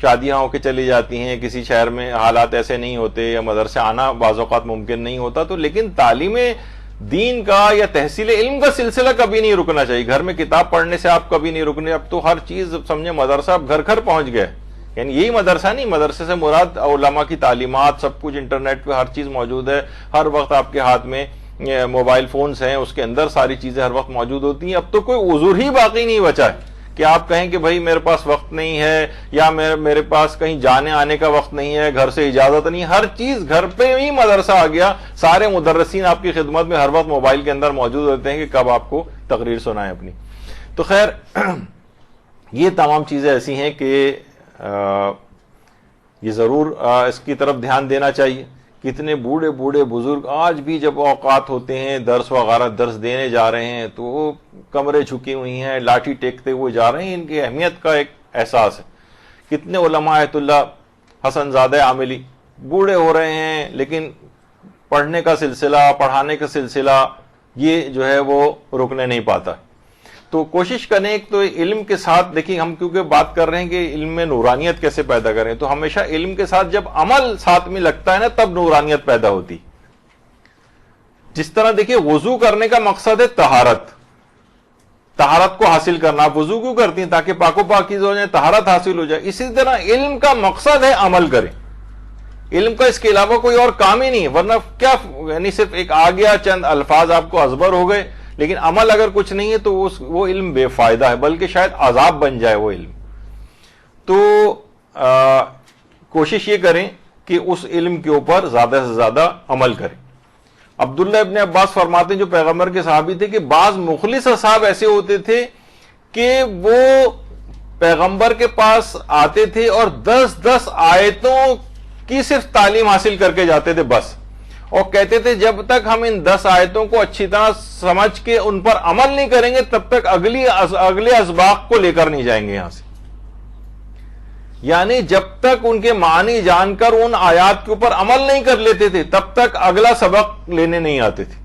شادیاں ہو کے چلی جاتی ہیں, کسی شہر میں حالات ایسے نہیں ہوتے یا مدرسے آنا بعض اوقات ممکن نہیں ہوتا, تو لیکن تعلیم دین کا یا تحصیل علم کا سلسلہ کبھی نہیں رکنا چاہیے. گھر میں کتاب پڑھنے سے آپ کبھی نہیں رکنے. اب تو ہر چیز سمجھے مدرسہ اب گھر گھر پہنچ گئے, یعنی یہی مدرسہ نہیں, مدرسے سے مراد علماء کی تعلیمات سب کچھ انٹرنیٹ پہ ہر چیز موجود ہے, ہر وقت آپ کے ہاتھ میں موبائل فونز ہیں, اس کے اندر ساری چیزیں ہر وقت موجود ہوتی ہیں. اب تو کوئی عذر ہی باقی نہیں بچا ہے کہ آپ کہیں کہ بھائی میرے پاس وقت نہیں ہے یا میرے پاس کہیں جانے آنے کا وقت نہیں ہے, گھر سے اجازت نہیں. ہر چیز گھر پہ ہی مدرسہ آ گیا. سارے مدرسین آپ کی خدمت میں ہر وقت موبائل کے اندر موجود ہوتے ہیں کہ کب آپ کو تقریر سنائیں اپنی. تو خیر یہ تمام چیزیں ایسی ہیں کہ یہ ضرور اس کی طرف دھیان دینا چاہیے. کتنے بوڑھے بوڑھے بزرگ آج بھی جب اوقات ہوتے ہیں درس وغیرہ درس دینے جا رہے ہیں تو وہ کمرے جھکی ہوئی ہیں, لاٹھی ٹیکتے ہوئے جا رہے ہیں. ان کی اہمیت کا ایک احساس ہے. کتنے علماء آیت اللہ حسن زادہ عاملی بوڑھے ہو رہے ہیں لیکن پڑھنے کا سلسلہ، پڑھانے کا سلسلہ یہ جو ہے وہ رکنے نہیں پاتا. تو کوشش کریں ایک تو علم کے ساتھ، دیکھیں ہم کیونکہ بات کر رہے ہیں کہ علم میں نورانیت کیسے پیدا کریں، تو ہمیشہ علم کے ساتھ جب عمل ساتھ میں لگتا ہے نا تب نورانیت پیدا ہوتی. جس طرح دیکھیے وضو کرنے کا مقصد ہے طہارت کو حاصل کرنا. آپ وضو کیوں کرتی ہیں؟ تاکہ پاک و پاکیزہ ہو جائے، طہارت حاصل ہو جائے. اسی طرح علم کا مقصد ہے عمل کریں. علم کا اس کے علاوہ کوئی اور کام ہی نہیں ہے، ورنہ کیا یعنی صرف ایک آ گیا چند الفاظ آپ کو ازبر ہو گئے، لیکن عمل اگر کچھ نہیں ہے تو وہ علم بے فائدہ ہے، بلکہ شاید عذاب بن جائے وہ علم. تو کوشش یہ کریں کہ اس علم کے اوپر زیادہ سے زیادہ عمل کریں. عبداللہ ابن عباس فرماتے ہیں جو پیغمبر کے صحابی تھے کہ بعض مخلص اصحاب ایسے ہوتے تھے کہ وہ پیغمبر کے پاس آتے تھے اور 10 آیتوں کی صرف تعلیم حاصل کر کے جاتے تھے بس، اور کہتے تھے جب تک ہم ان 10 آیتوں کو اچھی طرح سمجھ کے ان پر عمل نہیں کریں گے تب تک اگلے اسباق کو لے کر نہیں جائیں گے یہاں سے. یعنی جب تک ان کے معنی جان کر ان آیات کے اوپر عمل نہیں کر لیتے تھے تب تک اگلا سبق لینے نہیں آتے تھے.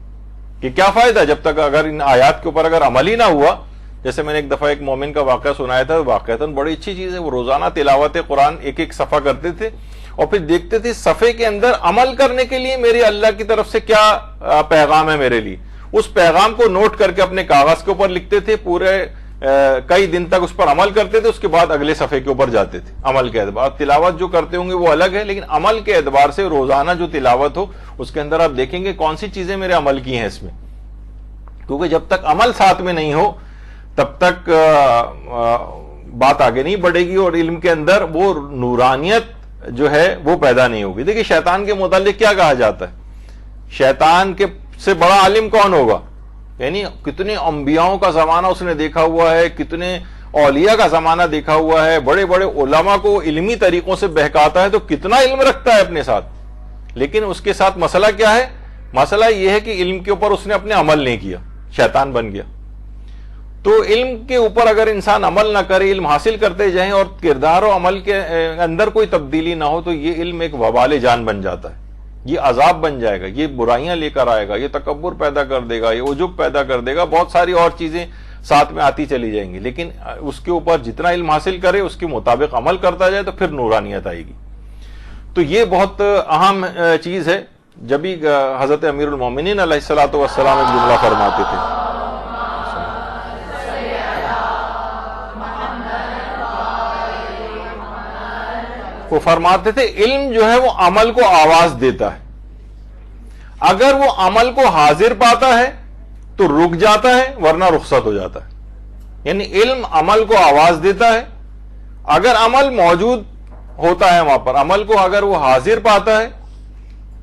کہ کیا فائدہ جب تک اگر ان آیات کے اوپر اگر عمل ہی نہ ہوا. جیسے میں نے ایک دفعہ ایک مومن کا واقعہ سنایا تھا، واقعتاً بڑی اچھی چیز ہے. وہ روزانہ تلاوت قرآن ایک صفحہ کرتے تھے اور پھر دیکھتے تھے صفحے کے اندر عمل کرنے کے لیے میرے اللہ کی طرف سے کیا پیغام ہے میرے لیے. اس پیغام کو نوٹ کر کے اپنے کاغذ کے اوپر لکھتے تھے، پورے کئی دن تک اس پر عمل کرتے تھے، اس کے بعد اگلے صفحے کے اوپر جاتے تھے. عمل کے اعتبار تلاوت جو کرتے ہوں گے وہ الگ ہے، لیکن عمل کے اعتبار سے روزانہ جو تلاوت ہو اس کے اندر آپ دیکھیں گے کون سی چیزیں میرے عمل کی ہیں اس میں. کیونکہ جب تک عمل ساتھ میں نہیں ہو تب تک بات آگے نہیں بڑھے گی اور علم کے اندر وہ نورانیت جو ہے وہ پیدا نہیں ہوگی. دیکھیں شیطان کے متعلق کیا کہا جاتا ہے؟ شیطان کے سے بڑا عالم کون ہوگا؟ یعنی کتنے انبیاءوں کا زمانہ اس نے دیکھا ہوا ہے، کتنے اولیاء کا زمانہ دیکھا ہوا ہے، بڑے بڑے علماء کو علمی طریقوں سے بہکاتا ہے، تو کتنا علم رکھتا ہے اپنے ساتھ. لیکن اس کے ساتھ مسئلہ کیا ہے؟ مسئلہ یہ ہے کہ علم کے اوپر اس نے اپنے عمل نہیں کیا، شیطان بن گیا. تو علم کے اوپر اگر انسان عمل نہ کرے، علم حاصل کرتے جائیں اور کردار و عمل کے اندر کوئی تبدیلی نہ ہو تو یہ علم ایک وبال جان بن جاتا ہے. یہ عذاب بن جائے گا، یہ برائیاں لے کر آئے گا، یہ تکبر پیدا کر دے گا، یہ عجب پیدا کر دے گا، بہت ساری اور چیزیں ساتھ میں آتی چلی جائیں گی. لیکن اس کے اوپر جتنا علم حاصل کرے اس کے مطابق عمل کرتا جائے تو پھر نورانیت آئے گی. تو یہ بہت اہم چیز ہے. جبھی حضرت امیر المومنین علیہ الصلوۃ والسلام ایک جملہ فرماتے تھے، وہ فرماتے تھے علم جو ہے وہ عمل کو آواز دیتا ہے. اگر وہ عمل کو حاضر پاتا ہے تو رک جاتا ہے ورنہ رخصت ہو جاتا ہے. یعنی علم عمل کو آواز دیتا ہے، اگر عمل موجود ہوتا ہے وہاں پر، عمل کو اگر وہ حاضر پاتا ہے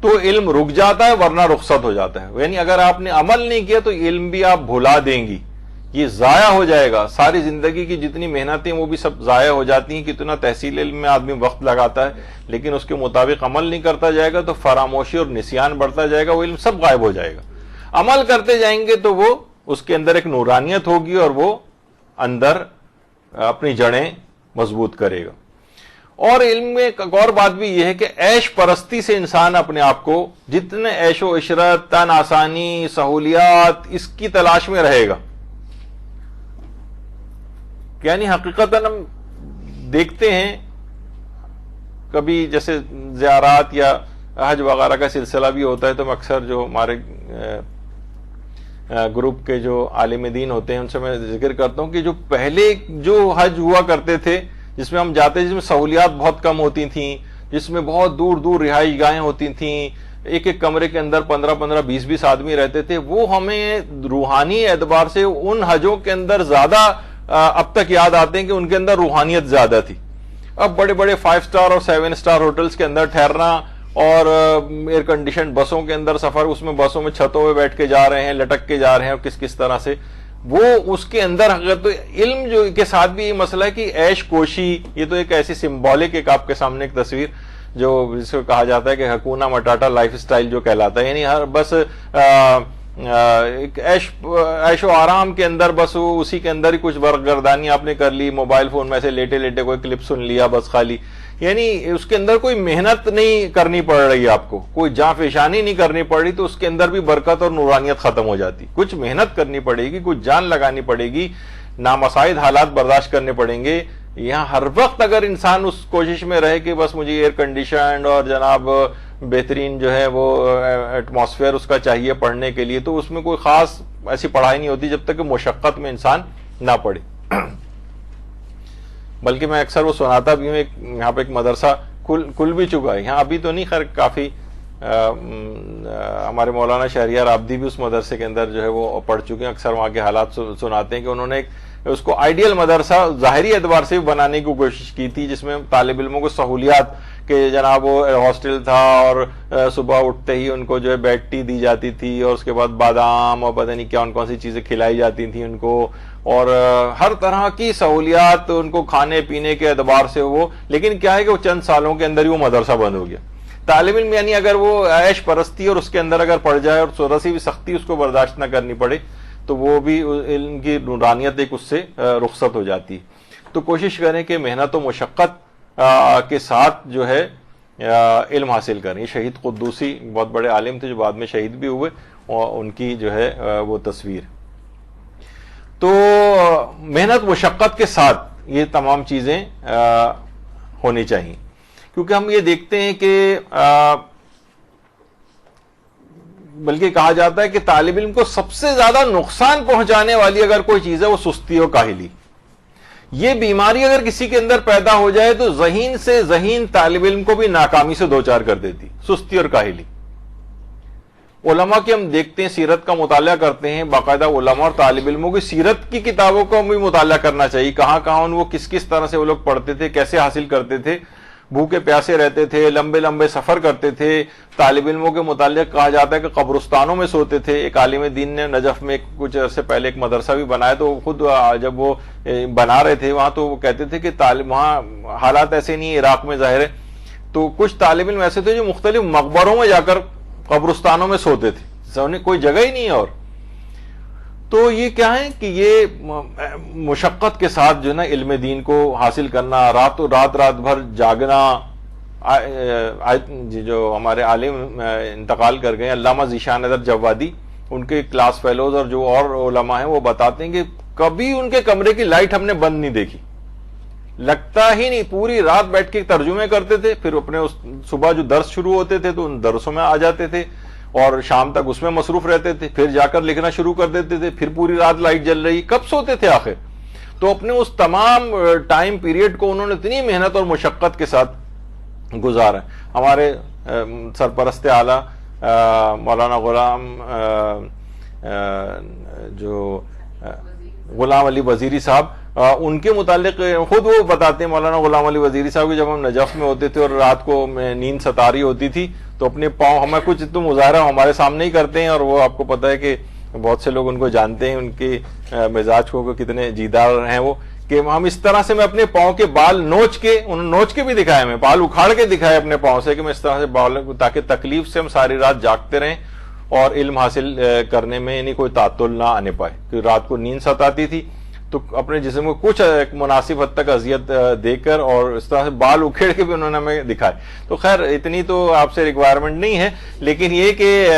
تو علم رک جاتا ہے ورنہ رخصت ہو جاتا ہے. یعنی اگر آپ نے عمل نہیں کیا تو علم بھی آپ بھلا دیں گی، یہ ضائع ہو جائے گا. ساری زندگی کی جتنی محنتیں وہ بھی سب ضائع ہو جاتی ہیں. کتنا تحصیل علم میں آدمی وقت لگاتا ہے لیکن اس کے مطابق عمل نہیں کرتا جائے گا تو فراموشی اور نسیان بڑھتا جائے گا، وہ علم سب غائب ہو جائے گا. عمل کرتے جائیں گے تو وہ اس کے اندر ایک نورانیت ہوگی اور وہ اندر اپنی جڑیں مضبوط کرے گا. اور علم میں ایک اور بات بھی یہ ہے کہ عیش پرستی سے انسان اپنے آپ کو، جتنے عیش و عشرت، تن آسانی، سہولیات، اس کی تلاش میں رہے گا. یعنی حقیقتاً ہم دیکھتے ہیں کبھی جیسے زیارات یا حج وغیرہ کا سلسلہ بھی ہوتا ہے تو اکثر جو ہمارے گروپ کے جو عالم دین ہوتے ہیں ان سے میں ذکر کرتا ہوں کہ جو پہلے جو حج ہوا کرتے تھے جس میں ہم جاتے، جس میں سہولیات بہت کم ہوتی تھیں، جس میں بہت دور دور رہائش گاہیں ہوتی تھیں، ایک ایک کمرے کے اندر 15 20 آدمی رہتے تھے، وہ ہمیں روحانی اعتبار سے ان حجوں کے اندر زیادہ اب تک یاد آتے ہیں کہ ان کے اندر روحانیت زیادہ تھی. اب بڑے بڑے 5 اسٹار اور 7 اسٹار ہوٹلز کے اندر ٹھہرنا اور ایئر کنڈیشن بسوں کے اندر سفر، اس میں بسوں میں چھتوں پہ بیٹھ کے جا رہے ہیں، لٹک کے جا رہے ہیں، اور کس طرح سے وہ اس کے اندر تو علم جو کے ساتھ بھی یہ مسئلہ ہے کہ عیش کوشی، یہ تو ایک ایسی سمبولک ایک آپ کے سامنے ایک تصویر جو جس کو کہا جاتا ہے کہ حکونا مٹاٹا لائف سٹائل جو کہلاتا ہے. یعنی ہر بس ایک عیش و آرام کے اندر بس اسی کے اندر ہی کچھ برگردانی آپ نے کر لی, موبائل فون میں سے لیٹے لیٹے کوئی کلپ سن لیا بس خالی, یعنی اس کے اندر کوئی محنت نہیں کرنی پڑ رہی, آپ کو کوئی جاں فشانی نہیں کرنی پڑ رہی, تو اس کے اندر بھی برکت اور نورانیت ختم ہو جاتی. کچھ محنت کرنی پڑے گی, کچھ جان لگانی پڑے گی, نامساعد حالات برداشت کرنے پڑیں گے. یہاں ہر وقت اگر انسان اس کوشش میں رہے کہ بس مجھے ایئر کنڈیشنڈ اور جناب بہترین جو ہے وہ ایٹماسفیئر اس کا چاہیے پڑھنے کے لیے, تو اس میں کوئی خاص ایسی پڑھائی نہیں ہوتی جب تک کہ مشقت میں انسان نہ پڑھے. بلکہ میں اکثر وہ سناتا بھی ہوں, یہاں پہ ایک مدرسہ کھل بھی چکا ہے یہاں, ابھی تو نہیں, خیر کافی ہمارے مولانا شہریار عابدی بھی اس مدرسے کے اندر جو ہے وہ پڑھ چکے ہیں. اکثر وہاں کے حالات سناتے ہیں کہ انہوں نے اس کو آئیڈیل مدرسہ ظاہری اعتبار سے بھی بنانے کی کوشش کی تھی, جس میں طالب علموں کو سہولیات کہ جناب وہ ہاسٹل تھا اور صبح اٹھتے ہی ان کو جو ہے بیڈ ٹی دی جاتی تھی, اور اس کے بعد بادام اور پتہ نہیں کون سی چیزیں کھلائی جاتی تھیں ان کو, اور ہر طرح کی سہولیات ان کو کھانے پینے کے اعتبار سے وہ. لیکن کیا ہے کہ وہ چند سالوں کے اندر ہی وہ مدرسہ بند ہو گیا. طالب علم یعنی اگر وہ عیش پرستی اور اس کے اندر اگر پڑ جائے اور تھوڑا سی بھی سختی اس کو برداشت نہ کرنی پڑے, تو وہ بھی علم کی نورانیت ایک اس سے رخصت ہو جاتی. تو کوشش کریں کہ محنت و مشقت کے ساتھ جو ہے علم حاصل کریں. شہید قدوسی بہت بڑے عالم تھے جو بعد میں شہید بھی ہوئے, اور ان کی جو ہے وہ تصویر. تو محنت مشقت کے ساتھ یہ تمام چیزیں ہونی چاہیے, کیونکہ ہم یہ دیکھتے ہیں کہ بلکہ کہا جاتا ہے کہ طالب علم کو سب سے زیادہ نقصان پہنچانے والی اگر کوئی چیز ہے وہ سستی اور کاہلی. یہ بیماری اگر کسی کے اندر پیدا ہو جائے تو ذہین سے ذہین طالب علم کو بھی ناکامی سے دوچار کر دیتی, سستی اور کاہلی. علماء کے ہم دیکھتے ہیں, سیرت کا مطالعہ کرتے ہیں, باقاعدہ علماء اور طالب علموں کی سیرت کی کتابوں کو بھی مطالعہ کرنا چاہیے. کہاں کہاں وہ کس طرح سے وہ لوگ پڑھتے تھے, کیسے حاصل کرتے تھے, بھوکے پیاسے رہتے تھے, لمبے لمبے سفر کرتے تھے. طالب علموں کے متعلق کہا جاتا ہے کہ قبرستانوں میں سوتے تھے. ایک عالم دین نے نجف میں کچھ عرصے پہلے ایک مدرسہ بھی بنایا, تو خود جب وہ بنا رہے تھے وہاں, تو وہ کہتے تھے کہ وہاں حالات ایسے نہیں ہیں عراق میں ظاہر ہے, تو کچھ طالب علم ایسے تھے جو مختلف مقبروں میں جا کر قبرستانوں میں سوتے تھے, کوئی جگہ ہی نہیں ہے. اور تو یہ کیا ہے کہ یہ مشقت کے ساتھ جو ہے نا علم دین کو حاصل کرنا, رات بھر جاگنا. جو ہمارے عالم انتقال کر گئے علامہ ذیشان نظر جوادی, ان کے کلاس فیلوز اور جو اور علماء ہیں وہ بتاتے ہیں کہ کبھی ان کے کمرے کی لائٹ ہم نے بند نہیں دیکھی, لگتا ہی نہیں. پوری رات بیٹھ کے ترجمے کرتے تھے, پھر اپنے صبح جو درس شروع ہوتے تھے تو ان درسوں میں آ جاتے تھے, اور شام تک اس میں مصروف رہتے تھے, پھر جا کر لکھنا شروع کر دیتے تھے, پھر پوری رات لائٹ جل رہی. کب سوتے تھے آخر؟ تو اپنے اس تمام ٹائم پیریڈ کو انہوں نے اتنی محنت اور مشقت کے ساتھ گزارا. ہمارے سرپرست اعلیٰ مولانا غلام علی وزیری صاحب, ان کے متعلق خود وہ بتاتے ہیں, مولانا غلام علی وزیری صاحب, کہ جب ہم نجف میں ہوتے تھے اور رات کو نیند ستاری ہوتی تھی, تو اپنے پاؤں, ہمیں کچھ تو مظاہرہ ہمارے سامنے ہی کرتے ہیں, اور وہ آپ کو پتہ ہے کہ بہت سے لوگ ان کو جانتے ہیں, ان کے مزاج کو کتنے جیدار ہیں وہ, کہ ہم اس طرح سے میں اپنے پاؤں کے بال نوچ کے بھی دکھائے, میں بال اکھاڑ کے دکھائے اپنے پاؤں سے, کہ میں اس طرح سے بال, تاکہ تکلیف سے ہم ساری رات جاگتے رہیں اور علم حاصل کرنے میں یعنی کوئی تعطل نہ آنے پائے. کہ رات کو نیند ستاتی تھی تو اپنے جسم کو کچھ ایک مناسب حد تک اذیت دے کر اور اس طرح سے بال اکھیڑ کے بھی انہوں نے ہمیں دکھائے. تو خیر اتنی تو آپ سے ریکوائرمنٹ نہیں ہے, لیکن یہ کہ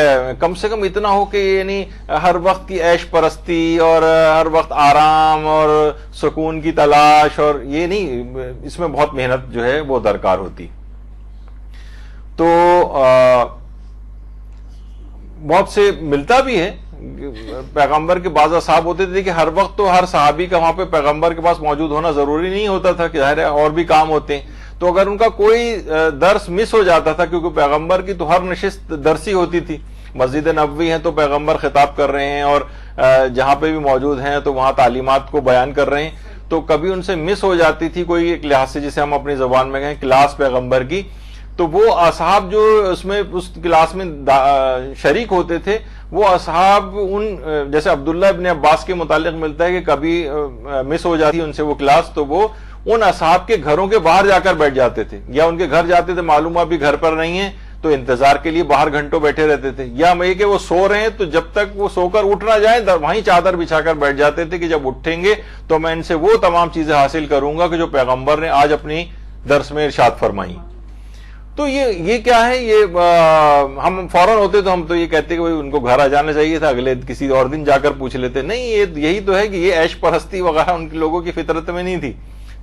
کم سے کم اتنا ہو کہ یعنی ہر وقت کی عیش پرستی اور ہر وقت آرام اور سکون کی تلاش, اور یہ نہیں, اس میں بہت محنت جو ہے وہ درکار ہوتی. تو بہت سے ملتا بھی ہے. پیغمبر کے بعض اصحاب ہوتے تھے کہ ہر وقت تو ہر صحابی کا وہاں پہ پیغمبر کے پاس موجود ہونا ضروری نہیں ہوتا تھا, کہ ظاہر ہے اور بھی کام ہوتے ہیں. تو اگر ان کا کوئی درس مس ہو جاتا تھا, کیونکہ پیغمبر کی تو ہر نشست درسی ہوتی تھی, مسجد نبوی ہے تو پیغمبر خطاب کر رہے ہیں, اور جہاں پہ بھی موجود ہیں تو وہاں تعلیمات کو بیان کر رہے ہیں, تو کبھی ان سے مس ہو جاتی تھی کوئی ایک لحاظ سے, جسے ہم اپنی زبان میں کہیں کلاس پیغمبر کی, تو وہ اصحاب جو اس کلاس میں شریک ہوتے تھے, وہ اصحاب ان جیسے عبداللہ ابن عباس کے متعلق ملتا ہے کہ کبھی مس ہو جاتی ان سے وہ کلاس, تو وہ ان اصحاب کے گھروں کے باہر جا کر بیٹھ جاتے تھے, یا ان کے گھر جاتے تھے, معلوم ابھی گھر پر نہیں ہیں, تو انتظار کے لیے باہر گھنٹوں بیٹھے رہتے تھے، یا میں کہ وہ سو رہے ہیں تو جب تک وہ سو کر اٹھ نہ جائیں وہیں چادر بچھا کر بیٹھ جاتے تھے کہ جب اٹھیں گے تو میں ان سے وہ تمام چیزیں حاصل کروں گا کہ جو پیغمبر نے آج اپنی درس میں ارشاد فرمائی۔ تو یہ کیا ہے، یہ ہم فوراً ہوتے تو ہم تو یہ کہتے کہ ان کو گھر آ جانا چاہیے تھا، اگلے کسی اور دن جا کر پوچھ لیتے، نہیں، یہی تو ہے کہ یہ عیش پرستی وغیرہ ان کے لوگوں کی فطرت میں نہیں تھی،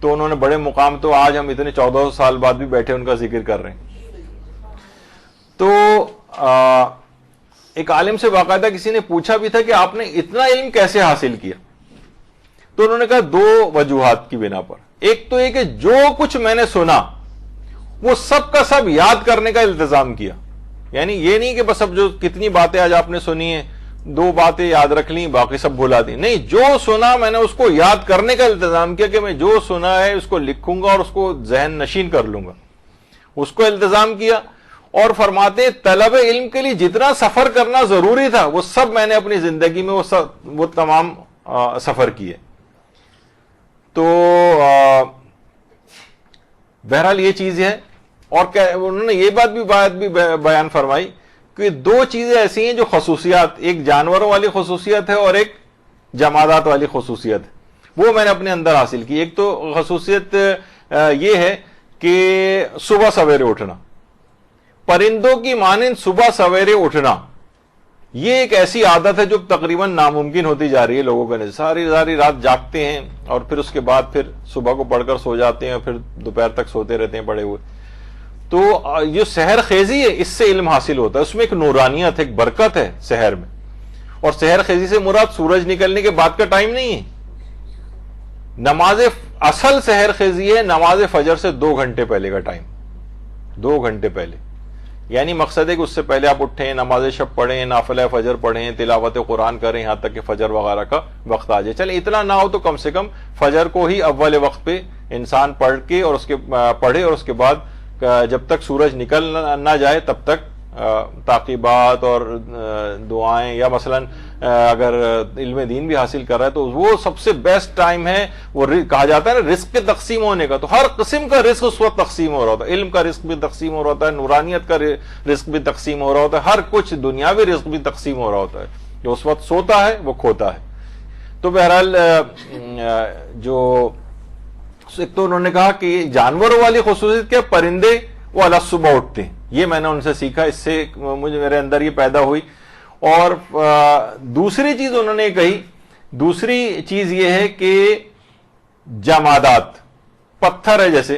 تو انہوں نے بڑے مقام، تو آج ہم اتنے 14 سال بعد بھی بیٹھے ان کا ذکر کر رہے ہیں۔ تو ایک عالم سے باقاعدہ کسی نے پوچھا بھی تھا کہ آپ نے اتنا علم کیسے حاصل کیا، تو انہوں نے کہا 2 وجوہات کی بنا پر۔ ایک تو یہ کہ جو کچھ میں نے سنا وہ سب کا سب یاد کرنے کا التزام کیا، یعنی یہ نہیں کہ بس اب جو کتنی باتیں آج آپ نے سنی ہیں 2 باتیں یاد رکھ لیں باقی سب بھلا دی، نہیں، جو سنا میں نے اس کو یاد کرنے کا التزام کیا کہ میں جو سنا ہے اس کو لکھوں گا اور اس کو ذہن نشین کر لوں گا، اس کو التزام کیا۔ اور فرماتے ہیں طلب علم کے لیے جتنا سفر کرنا ضروری تھا وہ سب میں نے اپنی زندگی میں وہ تمام سفر کیے۔ تو بہرحال یہ چیز ہے۔ اور انہوں نے یہ بات بھی بیان فرمائی کہ 2 چیزیں ایسی ہیں جو خصوصیات، ایک جانوروں والی خصوصیت ہے اور ایک جمادات والی خصوصیت ہے، وہ میں نے اپنے اندر حاصل کی۔ ایک تو خصوصیت یہ ہے کہ صبح سویرے اٹھنا، پرندوں کی مانند صبح سویرے اٹھنا، یہ ایک ایسی عادت ہے جو تقریباً ناممکن ہوتی جا رہی ہے لوگوں کے لیے۔ ساری رات جاگتے ہیں اور پھر اس کے بعد پھر صبح کو پڑھ کر سو جاتے ہیں اور پھر دوپہر تک سوتے رہتے ہیں پڑے ہوئے۔ تو یہ سحر خیزی ہے، اس سے علم حاصل ہوتا ہے، اس میں ایک نورانیت ہے، ایک برکت ہے سحر میں۔ اور سحر خیزی سے مراد سورج نکلنے کے بعد کا ٹائم نہیں ہے، اصل سحر خیزی ہے نماز فجر سے 2 گھنٹے پہلے کا ٹائم، 2 گھنٹے پہلے، یعنی مقصد ہے کہ اس سے پہلے آپ اٹھیں، نماز شب پڑھیں، نافلہ فجر پڑھیں، تلاوت قرآن کریں، یہاں تک کہ فجر وغیرہ کا وقت آ جائے۔ چلے اتنا نہ ہو تو کم سے کم فجر کو ہی اول وقت پہ انسان پڑھے اور اس کے بعد جب تک سورج نکل نہ جائے تب تک تعقیبات اور دعائیں، یا مثلا اگر علم دین بھی حاصل کر رہا ہے تو وہ سب سے بیسٹ ٹائم ہے۔ وہ کہا جاتا ہے نا رزق کے تقسیم ہونے کا، تو ہر قسم کا رزق اس وقت تقسیم ہو رہا ہوتا ہے، علم کا رزق بھی تقسیم ہو رہا ہوتا ہے، نورانیت کا رزق بھی تقسیم ہو رہا ہوتا ہے، ہر کچھ دنیاوی رزق بھی تقسیم ہو رہا ہوتا ہے۔ جو اس وقت سوتا ہے وہ کھوتا ہے۔ تو بہرحال جو ایک تو انہوں نے کہا کہ جانوروں والی خصوصیت کیا، پرندے وہ الگ صبح اٹھتے ہیں، یہ میں نے ان سے سیکھا، اس سے میرے اندر یہ پیدا ہوئی۔ اور دوسری چیز انہوں نے کہی، دوسری چیز یہ ہے کہ جمادات، پتھر ہے جیسے،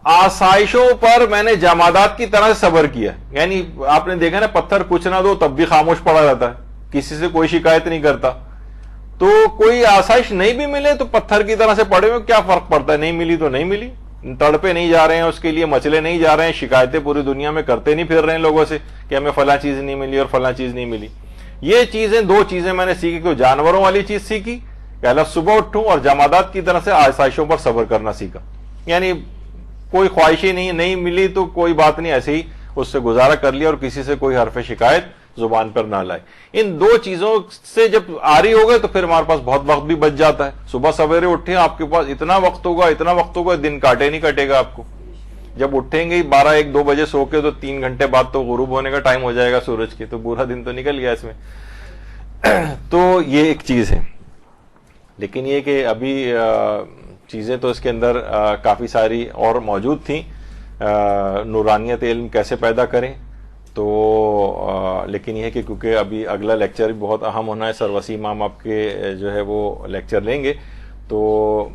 آسائشوں پر میں نے جمادات کی طرح صبر کیا، یعنی آپ نے دیکھا نا پتھر کچھ نہ دو تب بھی خاموش پڑا رہتا ہے، کسی سے کوئی شکایت نہیں کرتا۔ تو کوئی آسائش نہیں بھی ملے تو پتھر کی طرح سے پڑے ہوئے کیا فرق پڑتا ہے، نہیں ملی تو نہیں ملی، تڑپے نہیں جا رہے ہیں اس کے لیے، مچلے نہیں جا رہے ہیں، شکایتیں پوری دنیا میں کرتے نہیں پھر رہے ہیں لوگوں سے کہ ہمیں فلاں چیز نہیں ملی اور فلاں چیز نہیں ملی۔ یہ چیزیں 2 چیزیں میں نے سیکھی، کہ جانوروں والی چیز سیکھی کہ الگ صبح اٹھوں، اور جمادات کی طرح سے آسائشوں پر صبر کرنا سیکھا، یعنی کوئی خواہشیں نہیں ملی تو کوئی بات نہیں، ایسے ہی اس سے گزارا کر لیا اور کسی سے کوئی حرف شکایت زبان پر نہ لائے۔ ان 2 چیزوں سے جب آری ہو گئے تو پھر ہمارے پاس بہت وقت بھی بچ جاتا ہے۔ صبح سویرے اٹھیں، آپ کے پاس اتنا وقت ہوگا دن نہیں کٹے گا آپ کو۔ جب اٹھیں گے 12-1-2 بجے سو کے تو 3 گھنٹے بعد تو غروب ہونے کا ٹائم ہو جائے گا سورج کی، تو پورا دن تو نکل گیا اس میں۔ تو یہ ایک چیز ہے، لیکن یہ کہ ابھی چیزیں تو اس کے اندر کافی ساری اور موجود تھیں، نورانیت علم کیسے پیدا کریں۔ تو لیکن یہ ہے کہ کیونکہ ابھی اگلا لیکچر بھی بہت اہم ہونا ہے، سر وسیم امام آپ کے جو ہے وہ لیکچر لیں گے، تو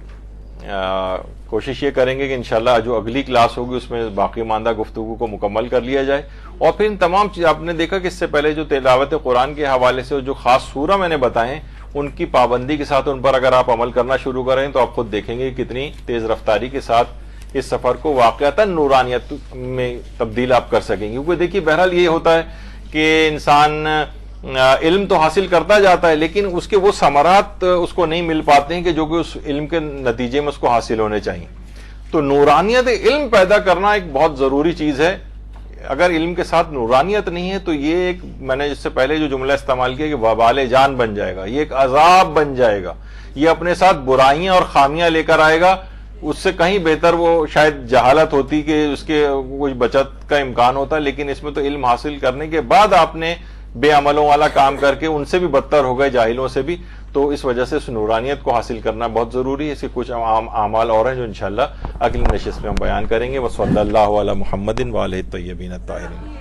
کوشش یہ کریں گے کہ انشاءاللہ جو اگلی کلاس ہوگی اس میں باقی ماندہ گفتگو کو مکمل کر لیا جائے۔ اور پھر ان تمام چیز آپ نے دیکھا کہ اس سے پہلے جو تلاوت قرآن کے حوالے سے جو خاص سورہ میں نے بتائے ہیں، ان کی پابندی کے ساتھ ان پر اگر آپ عمل کرنا شروع کریں تو آپ خود دیکھیں گے کتنی تیز رفتاری کے ساتھ اس سفر کو واقعتاً نورانیت میں تبدیل آپ کر سکیں گے۔ کیونکہ دیکھیے بہرحال یہ ہوتا ہے کہ انسان علم تو حاصل کرتا جاتا ہے، لیکن اس کے وہ ثمرات اس کو نہیں مل پاتے ہیں کہ جو کہ اس علم کے نتیجے میں اس کو حاصل ہونے چاہیے۔ تو نورانیت علم پیدا کرنا ایک بہت ضروری چیز ہے۔ اگر علم کے ساتھ نورانیت نہیں ہے تو یہ ایک، میں نے اس سے پہلے جو جملہ استعمال کیا کہ وبال جان بن جائے گا، یہ ایک عذاب بن جائے گا، یہ اپنے ساتھ برائیاں اور خامیاں لے کر آئے گا اس سے کہیں بہتر وہ شاید جہالت ہوتی کہ اس کے کچھ بچت کا امکان ہوتا، لیکن اس میں تو علم حاصل کرنے کے بعد آپ نے بے عملوں والا کام کر کے ان سے بھی بدتر ہو گئے، جاہلوں سے بھی. تو اس وجہ سے اس نورانیت کو حاصل کرنا بہت ضروری ہے. اس کے کچھ اعمال اور ہیں جو انشاءاللہ اگلی نشست میں ہم بیان کریں گے. وصلی اللہ علی محمد وآلہ الطیبین الطاہرین.